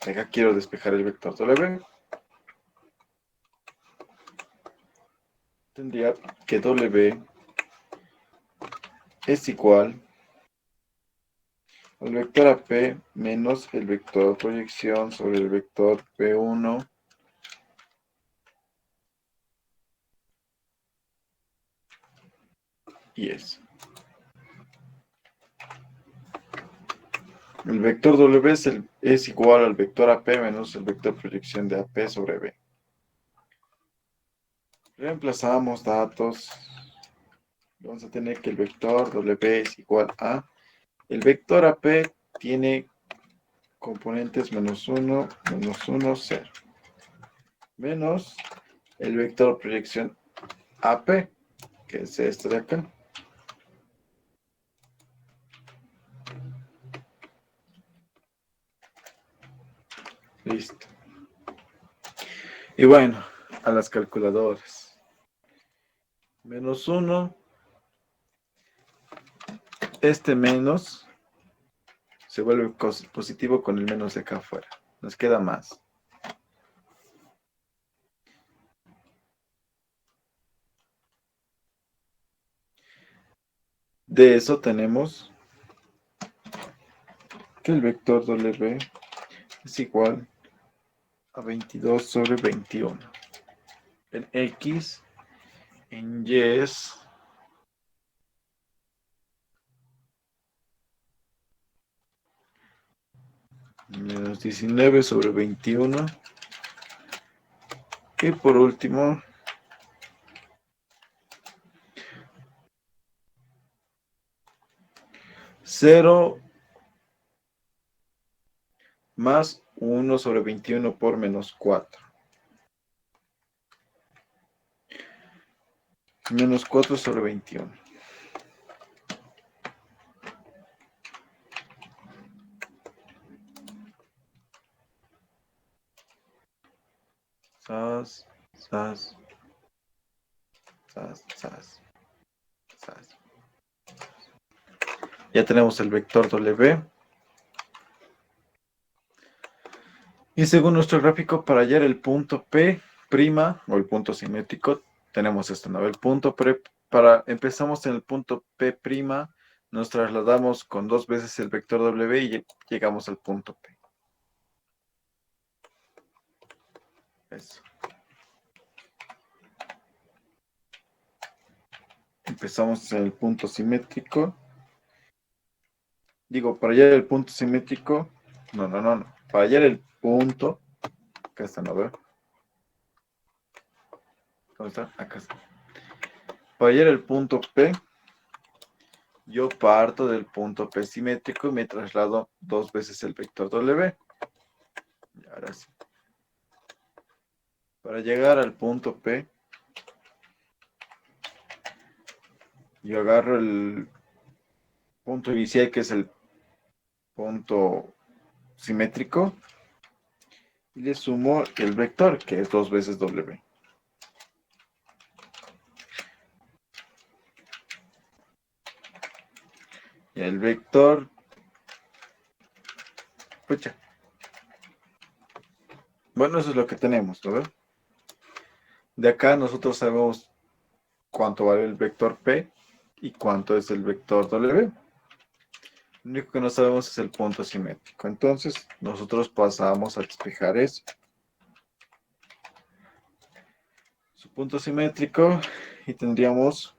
Acá quiero despejar el vector W. Tendría que W es igual al vector AP menos el vector proyección sobre el vector P1 y S. El vector W es igual al vector AP menos el vector proyección de AP sobre B. Reemplazamos datos. Vamos a tener que el vector W es igual a... El vector AP tiene componentes -1, -1, 0. Menos el vector proyección AP, que es este de acá. Listo. Y bueno, a las calculadoras. -1. Este menos se vuelve positivo con el menos de acá afuera. Nos queda más. De eso tenemos que el vector W es igual a 22 sobre 21. En X, en Y es menos 19 sobre 21. Y por último, 0 más 1 sobre 21 por menos 4. Menos 4 sobre 21. Sas, sas, sas, sas, sas. Ya tenemos el vector W. Y según nuestro gráfico, para hallar el punto P' o el punto simétrico, tenemos esto, ¿no? El punto empezamos en el punto P', nos trasladamos con 2 veces el vector W y llegamos al punto P. Eso. Empezamos en el punto simétrico. Digo, para hallar el punto simétrico, no. Para hallar el punto, acá está, ¿no? ¿Verdad? ¿Dónde está? Acá está. Para hallar el punto P, yo parto del punto P simétrico y me traslado 2 veces el vector W. Y ahora sí. Para llegar al punto P, yo agarro el punto inicial, que es el punto simétrico, y le sumo el vector, que es 2 veces W. Y el vector, pucha. Bueno, eso es lo que tenemos, ¿no? De acá nosotros sabemos cuánto vale el vector P y cuánto es el vector W. Lo único que no sabemos es el punto simétrico. Entonces, nosotros pasamos a despejar eso. Su punto simétrico, y tendríamos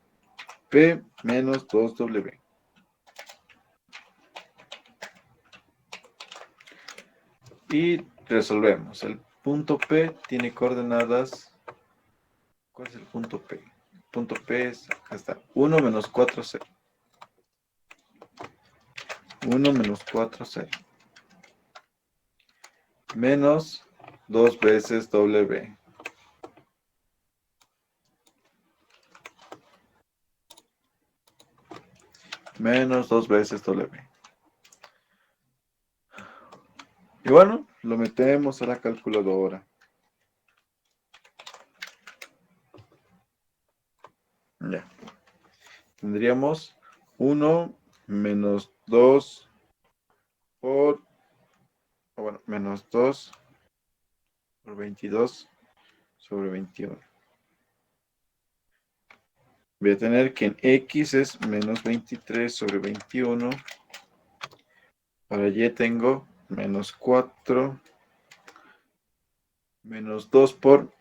P menos 2W. Y resolvemos. El punto P tiene coordenadas. ¿Cuál es el punto P? El punto P es, acá está, 1 menos 4, 0. 1 menos 4, 0. Menos 2 veces W. Menos 2 veces W. Y bueno, lo metemos a la calculadora. Ya. Tendríamos 1 menos 2 por... Bueno, menos 2 por 22 sobre 21. Voy a tener que en X es menos 23 sobre 21. Para Y tengo menos 4 menos 2 por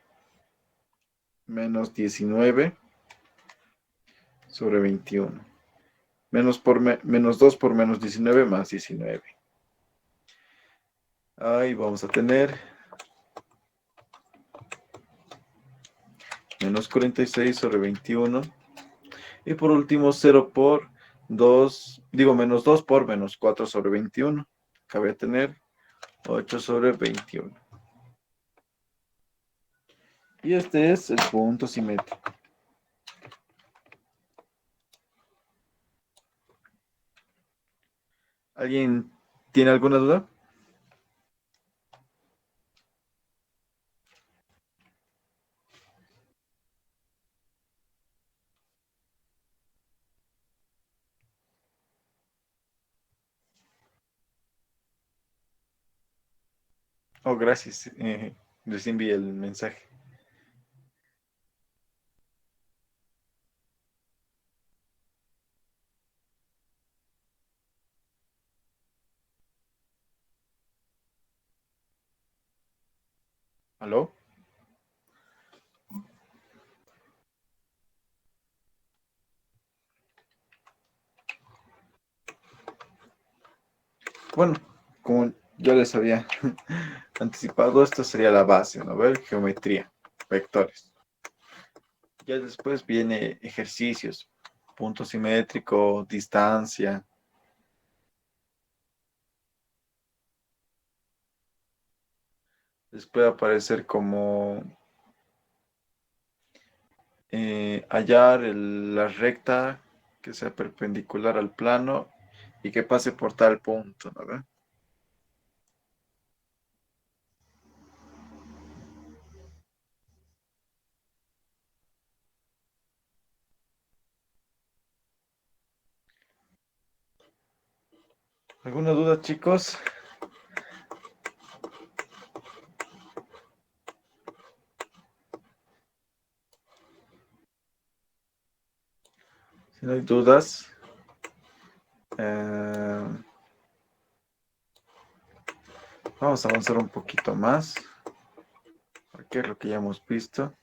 menos 19 sobre 21. Menos 2 por menos 19 más 19. Ahí vamos a tener menos 46 sobre 21. Y por último, 0 por 2, digo menos 2 por menos 4 sobre 21. Cabe tener 8 sobre 21. Y este es el punto simétrico. ¿Alguien tiene alguna duda? Oh, gracias. Recién vi el mensaje. ¿Aló? Bueno, como yo les había anticipado, esta sería la base, ¿no? Ver, geometría, vectores. Ya después viene ejercicios, punto simétrico, distancia. Les puede aparecer como hallar la recta que sea perpendicular al plano y que pase por tal punto, ¿no? ¿Ve? ¿Alguna duda, chicos? Si no hay dudas, eh, vamos a avanzar un poquito más, porque es lo que ya hemos visto.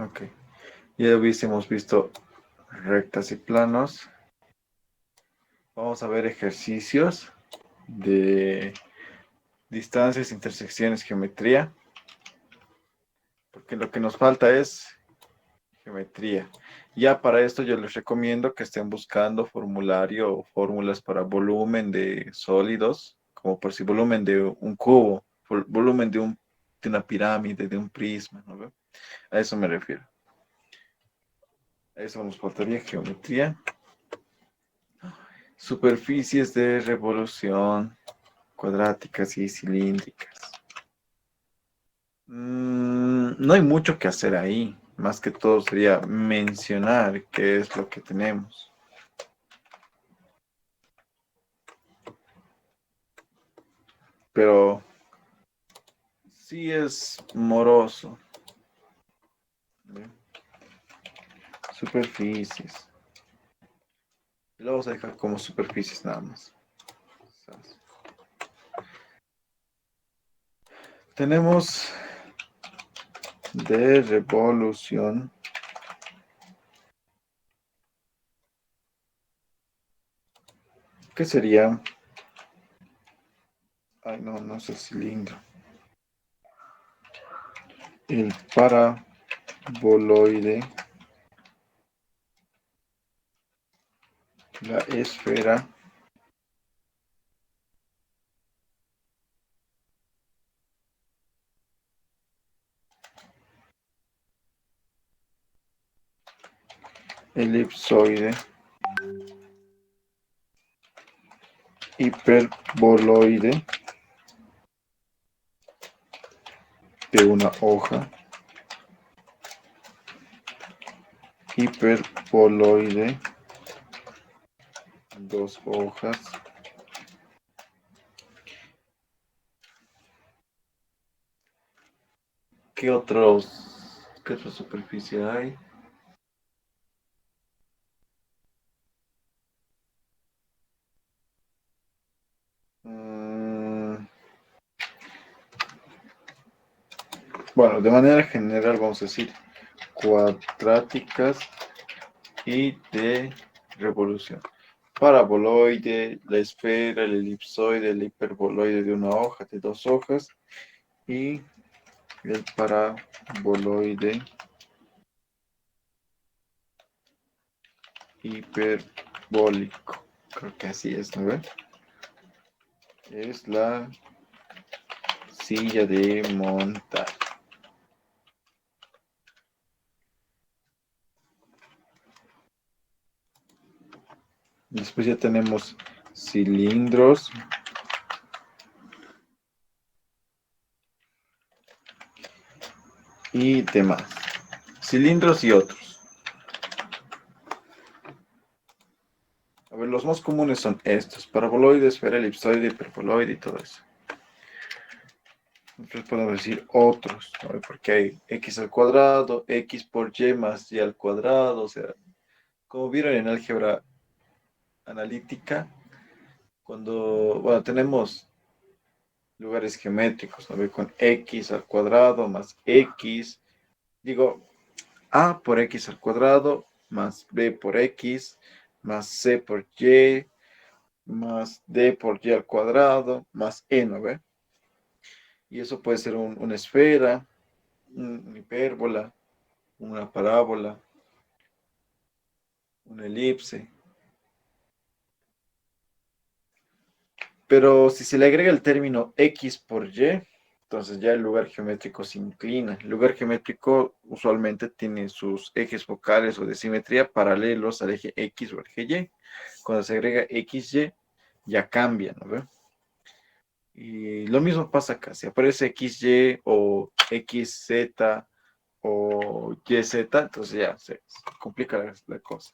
Ok, ya hubiésemos visto rectas y planos. Vamos a ver ejercicios de distancias, intersecciones, geometría, porque lo que nos falta es geometría. Ya para esto yo les recomiendo que estén buscando formulario o fórmulas para volumen de sólidos, como por si volumen de un cubo, volumen de una pirámide, de un prisma, ¿no ve? A eso me refiero. A eso nos faltaría geometría. Superficies de revolución cuadráticas y cilíndricas. No hay mucho que hacer ahí. Más que todo sería mencionar qué es lo que tenemos. Pero sí es moroso. ¿Ve? Superficies. Y lo vamos a dejar como superficies nada más. Tenemos de revolución. ¿Qué sería? Ay, no, no es el cilindro. El paraboloide. La esfera. Elipsoide. Hiperboloide de una hoja, hiperboloide, dos hojas. ¿Qué otra superficie hay? Mm, bueno, de manera general vamos a decir cuadráticas y de revolución. Paraboloide, la esfera, el elipsoide, el hiperboloide de una hoja, de dos hojas y el paraboloide hiperbólico. Creo que así es, ¿no ve? Es la silla de montar. Después ya tenemos cilindros y demás. Cilindros y otros. A ver, los más comunes son estos: paraboloide, esfera, elipsoide, hiperboloide y todo eso. Nosotros podemos decir otros, ¿no? Porque hay x al cuadrado, x por y más y al cuadrado. O sea, como vieron en álgebra analítica, cuando, bueno, tenemos lugares geométricos, ¿no? Con x al cuadrado más x, digo, a por x al cuadrado más b por x más c por y más d por y al cuadrado más e, ¿no ve? Y eso puede ser una esfera, una hipérbola, una parábola, una elipse. Pero si se le agrega el término x por y, entonces ya el lugar geométrico se inclina. El lugar geométrico usualmente tiene sus ejes focales o de simetría paralelos al eje x o al eje y. Cuando se agrega xy, ya cambia, ¿no ve? Y lo mismo pasa acá. Si aparece xy o xz o yz, entonces ya se complica la cosa.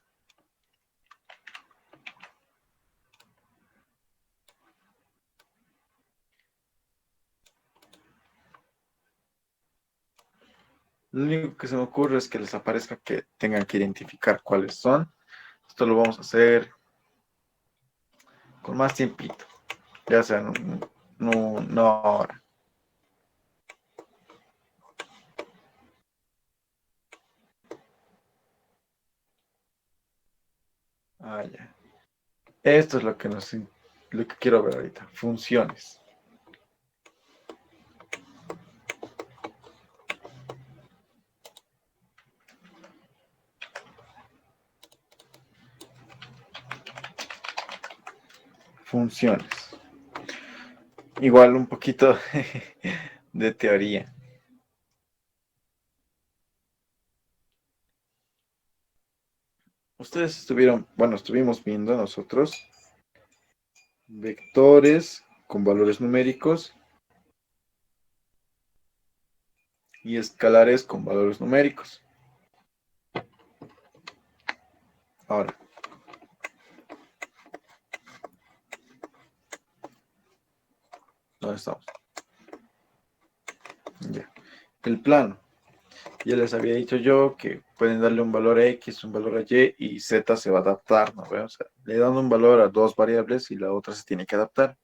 Lo único que se me ocurre es que les aparezca que tengan que identificar cuáles son. Esto lo vamos a hacer con más tiempito. Ya sea, no ahora. Ah, ya. Esto es lo que quiero ver ahorita. Funciones. Funciones. Igual un poquito de teoría. Ustedes estuvieron, bueno, estuvimos viendo nosotros vectores con valores numéricos y escalares con valores numéricos. Ahora, ¿dónde estamos? Ya. El plano. Ya les había dicho yo que pueden darle un valor a X, un valor a Y y Z se va a adaptar, ¿no? O sea, le dan un valor a dos variables y la otra se tiene que adaptar.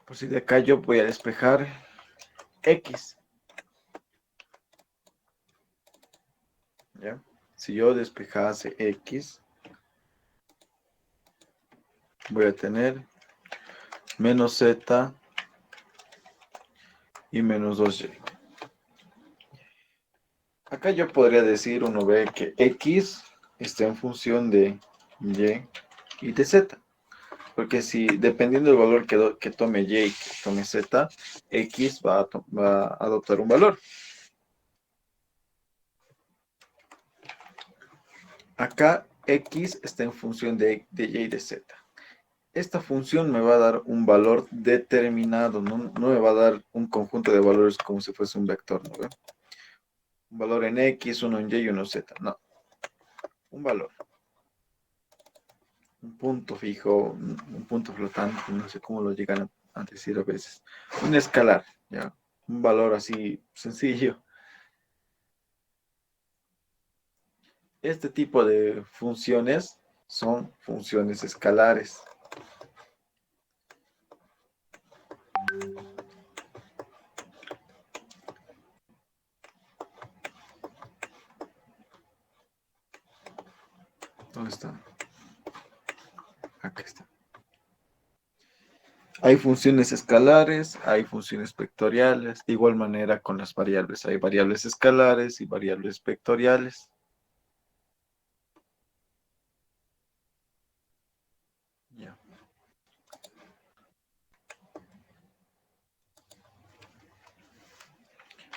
Por si de acá yo voy a despejar X, ¿ya? Si yo despejase X, voy a tener menos Z y menos 2Y. Acá yo podría decir, uno ve que X está en función de Y y de Z. Porque si, dependiendo del valor que tome Y y que tome Z, X va a adoptar un valor. Acá X está en función de Y y de Z. Esta función me va a dar un valor determinado, no me va a dar un conjunto de valores como si fuese un vector, ¿no ve? Un valor en X, uno en Y y uno en Z. No, un valor. Un punto fijo, un punto flotante, no sé cómo lo llegan a decir a veces. Un escalar, ¿ya? Un valor así sencillo. Este tipo de funciones son funciones escalares. ¿Dónde está? Acá está. Hay funciones escalares, hay funciones vectoriales. De igual manera con las variables. Hay variables escalares y variables vectoriales. Ya.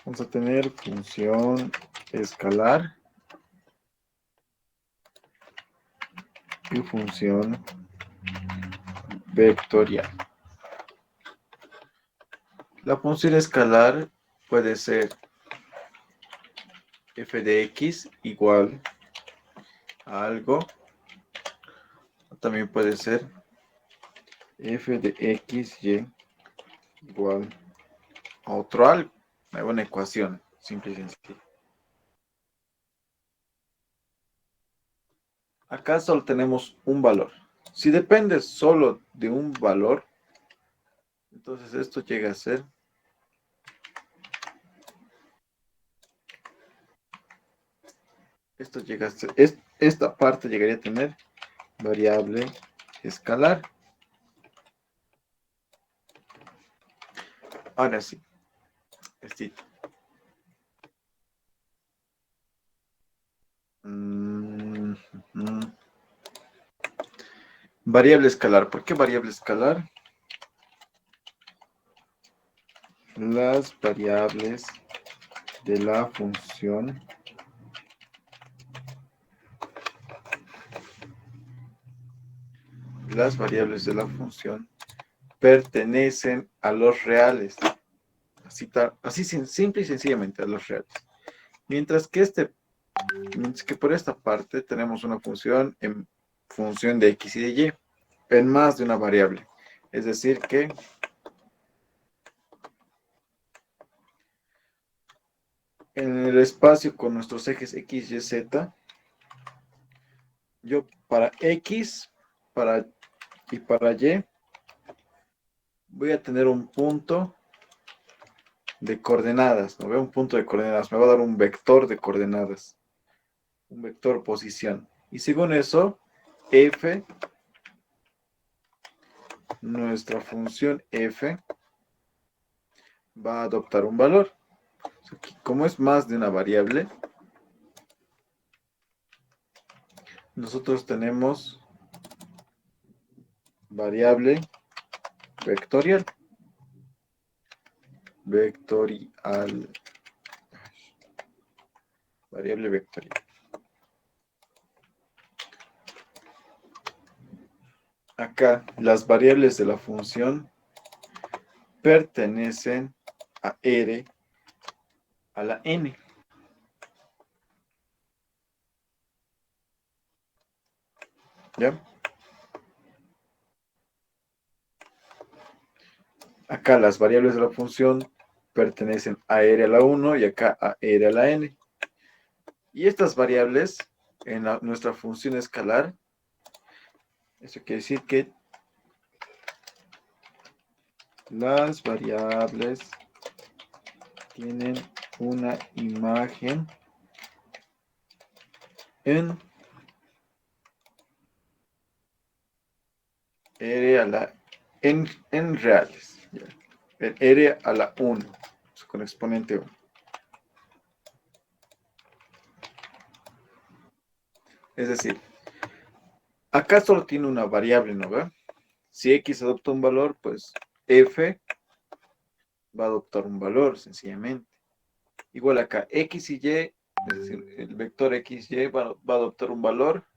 Vamos a tener función escalar y función vectorial. La función escalar puede ser f de x igual a algo. También puede ser f de xy igual a otro algo. Hay una ecuación simple y sencilla. Acá solo tenemos un valor. Si depende solo de un valor, entonces esto llega a ser esta parte llegaría a tener variable escalar. Ahora sí, estito. Variable escalar. ¿Por qué variable escalar? Las variables de la función pertenecen a los reales. Así simple y sencillamente a los reales. Mientras que por esta parte tenemos una función en función de x y de y en más de una variable. Es decir que en el espacio con nuestros ejes x, y, z, yo para x y para y voy a tener un punto de coordenadas, ¿no? Veo un punto de coordenadas, me va a dar un vector de coordenadas, un vector posición. Y según eso, f, nuestra función f, va a adoptar un valor. Como es más de una variable, nosotros tenemos variable vectorial. Variable vectorial. Acá las variables de la función pertenecen a R a la N. ¿Ya? Acá las variables de la función pertenecen a R a la 1 y acá a R a la N. Y estas variables en nuestra función escalar, eso quiere decir que las variables tienen una imagen en R a la en reales. ¿Ya? En R a la 1 con exponente 1. Es decir, acá solo tiene una variable, ¿no ve? Si x adopta un valor, pues f va a adoptar un valor, sencillamente. Igual acá, x y y, es decir, el vector x, y va a adoptar un valor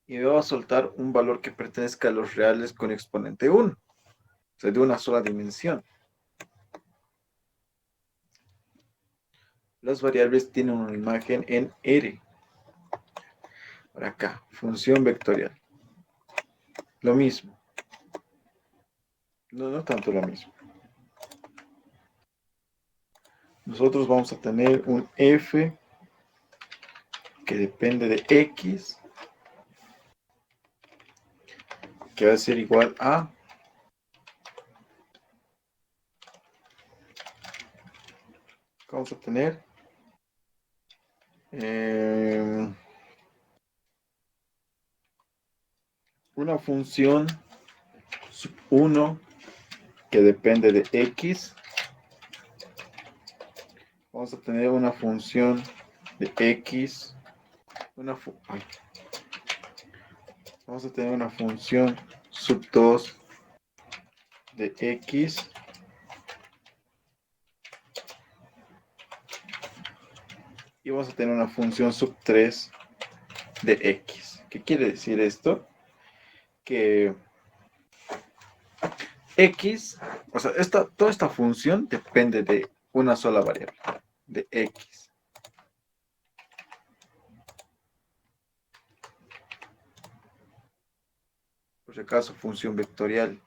y me va a soltar un valor que pertenezca a los reales con exponente 1, o sea, de una sola dimensión. Las variables tienen una imagen en R. Por acá, función vectorial. Lo mismo. No tanto lo mismo. Nosotros vamos a tener un f que depende de x, que va a ser igual a vamos a tener una función sub 1 que depende de x. Vamos a tener una función de x. Vamos a tener una función sub 2 de x. Y vamos a tener una función sub 3 de x. ¿Qué quiere decir esto? Que x, o sea, toda esta función depende de una sola variable, de x. Por si acaso, función vectorial.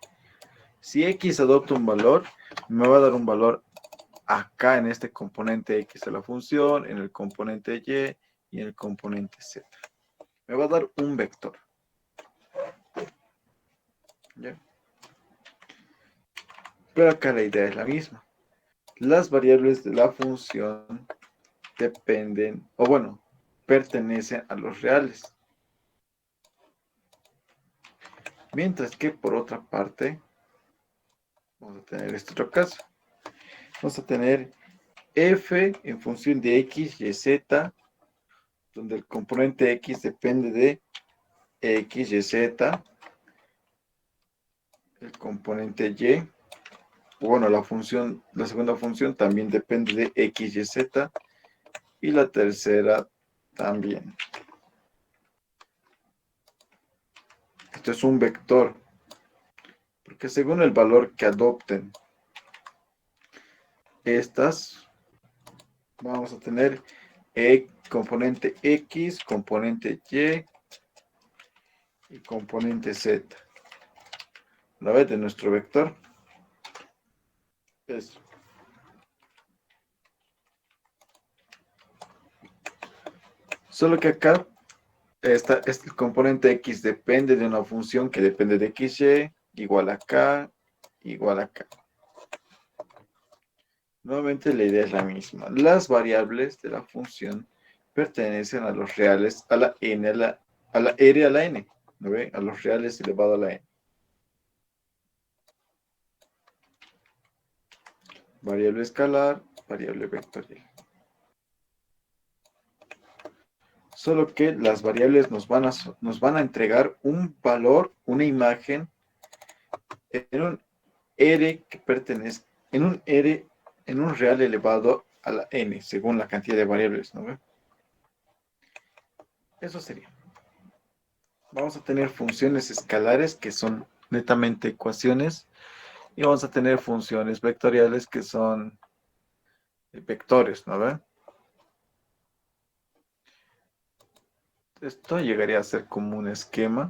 Si x adopta un valor, me va a dar un valor acá en este componente x de la función, en el componente y en el componente z. Me va a dar un vector. ¿Ya? Pero acá la idea es la misma. Las variables de la función dependen, o bueno, pertenecen a los reales. Mientras que por otra parte, vamos a tener este otro caso. Vamos a tener f en función de x, y, z, donde el componente x depende de x, y, z, el componente y, bueno, la segunda función también depende de x, y, z, y la tercera también. Esto es un vector, porque según el valor que adopten estas, vamos a tener componente x, componente y componente z. ¿La ves de nuestro vector? Eso. Solo que acá este componente x depende de una función que depende de xy, igual acá, igual acá. Nuevamente la idea es la misma. Las variables de la función pertenecen a los reales, a la n, a la r a la n. ¿No ve? A los reales elevado a la n. Variable escalar, variable vectorial. Solo que las variables nos van a entregar un valor, una imagen, en un R que pertenece, en un real elevado a la n, según la cantidad de variables, ¿no ve? Eso sería. Vamos a tener funciones escalares que son netamente ecuaciones y vamos a tener funciones vectoriales que son vectores, ¿no ve? Esto llegaría a ser como un esquema.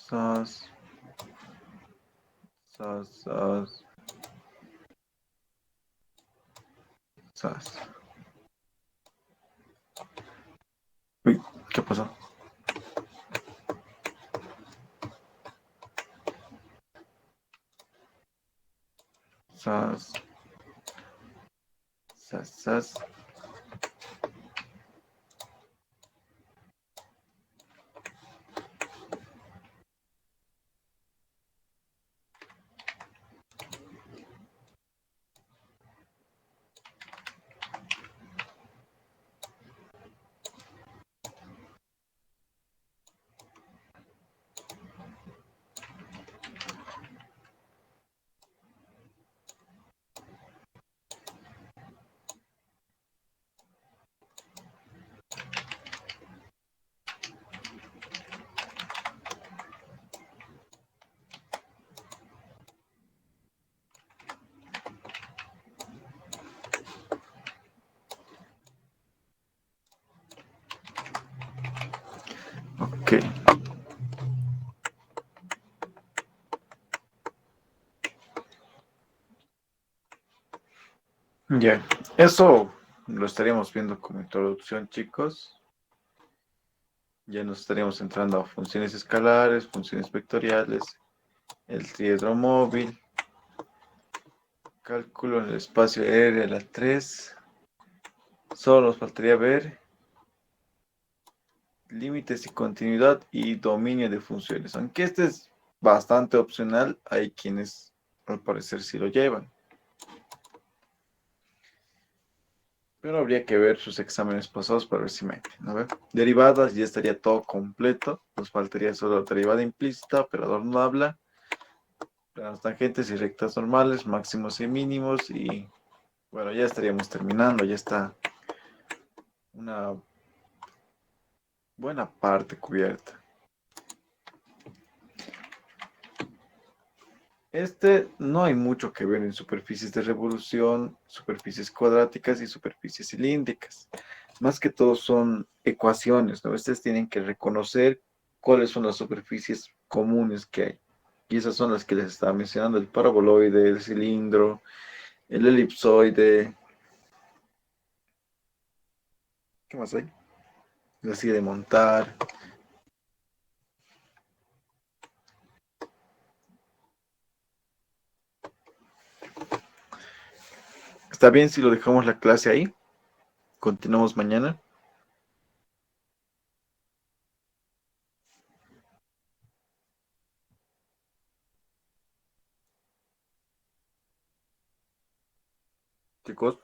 Sas, sas, sas, sas. Uy, ¿qué pasó? Sas, sas, sas. Ok. Ya, eso lo estaríamos viendo como introducción, chicos. Ya nos estaríamos entrando a funciones escalares, funciones vectoriales, el triedro móvil, cálculo en el espacio R a la 3. Solo nos faltaría ver límites y continuidad y dominio de funciones. Aunque este es bastante opcional, hay quienes al parecer sí lo llevan. Pero habría que ver sus exámenes pasados para ver si meten, ¿no ve? Derivadas, ya estaría todo completo. Nos faltaría solo derivada implícita, operador no habla, planos tangentes y rectas normales, máximos y mínimos. Y bueno, ya estaríamos terminando. Ya está una buena parte cubierta. No hay mucho que ver en superficies de revolución, superficies cuadráticas y superficies cilíndricas. Más que todo son ecuaciones, ¿no? Ustedes tienen que reconocer cuáles son las superficies comunes que hay. Y esas son las que les estaba mencionando: el paraboloide, el cilindro, el elipsoide. ¿Qué más hay? La silla de montar. ¿Está bien si lo dejamos la clase ahí? Continuamos mañana. Chicos.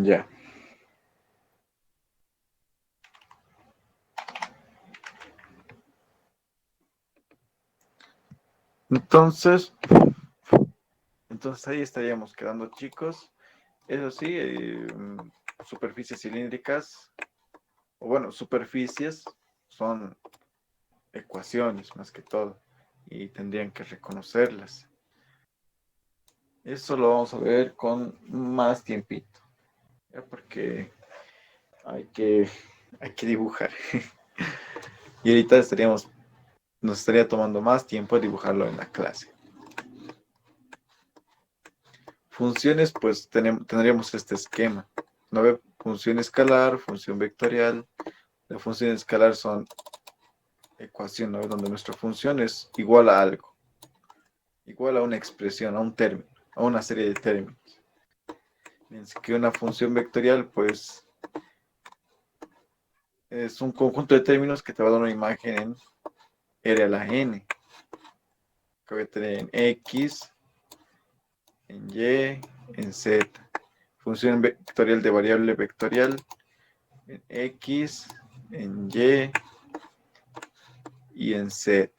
Ya. Entonces, ahí estaríamos quedando, chicos. Eso sí, superficies cilíndricas, o bueno, superficies son ecuaciones más que todo, y tendrían que reconocerlas. Eso lo vamos a ver con más tiempito, ¿ya? Porque hay que, hay que dibujar. Y ahorita nos estaría tomando más tiempo dibujarlo en la clase. Funciones, pues tendríamos este esquema. ¿No ve? Función escalar, función vectorial. La función escalar son ecuación, ¿no? Donde nuestra función es igual a algo, igual a una expresión, a un término, a una serie de términos. Mientras que una función vectorial, pues, es un conjunto de términos que te va a dar una imagen en R a la n, que voy a tener en X, en Y, en Z. Función vectorial de variable vectorial, en X, en Y en Z.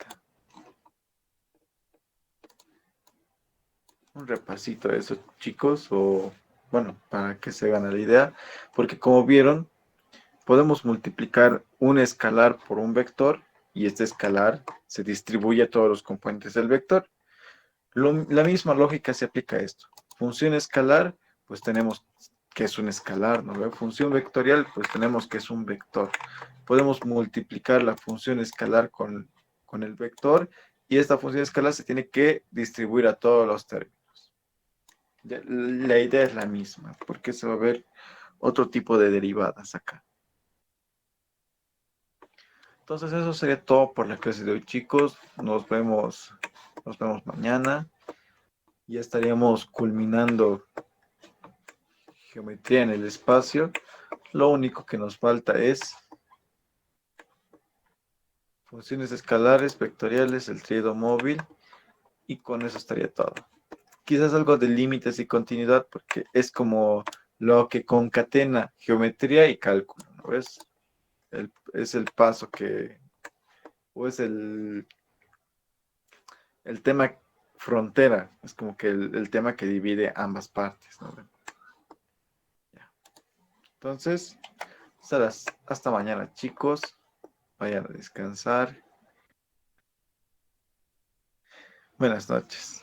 Un repasito de eso, chicos, o bueno, para que se hagan la idea, porque como vieron, podemos multiplicar un escalar por un vector y este escalar se distribuye a todos los componentes del vector. La misma lógica se aplica a esto. Función escalar, pues tenemos que es un escalar, ¿no? Función vectorial, pues tenemos que es un vector. Podemos multiplicar la función escalar con el vector y esta función escalar se tiene que distribuir a todos los términos. La idea es la misma, porque se va a ver otro tipo de derivadas acá. Entonces eso sería todo por la clase de hoy, chicos. Nos vemos mañana. Ya estaríamos culminando geometría en el espacio. Lo único que nos falta es funciones escalares, vectoriales, el triedo móvil, y con eso estaría todo. Quizás algo de límites y continuidad, porque es como lo que concatena geometría y cálculo, ¿no ves? Es el paso o es el tema frontera, es como que el tema que divide ambas partes, ¿no? Ya. Entonces, hasta mañana, chicos. Vayan a descansar. Buenas noches.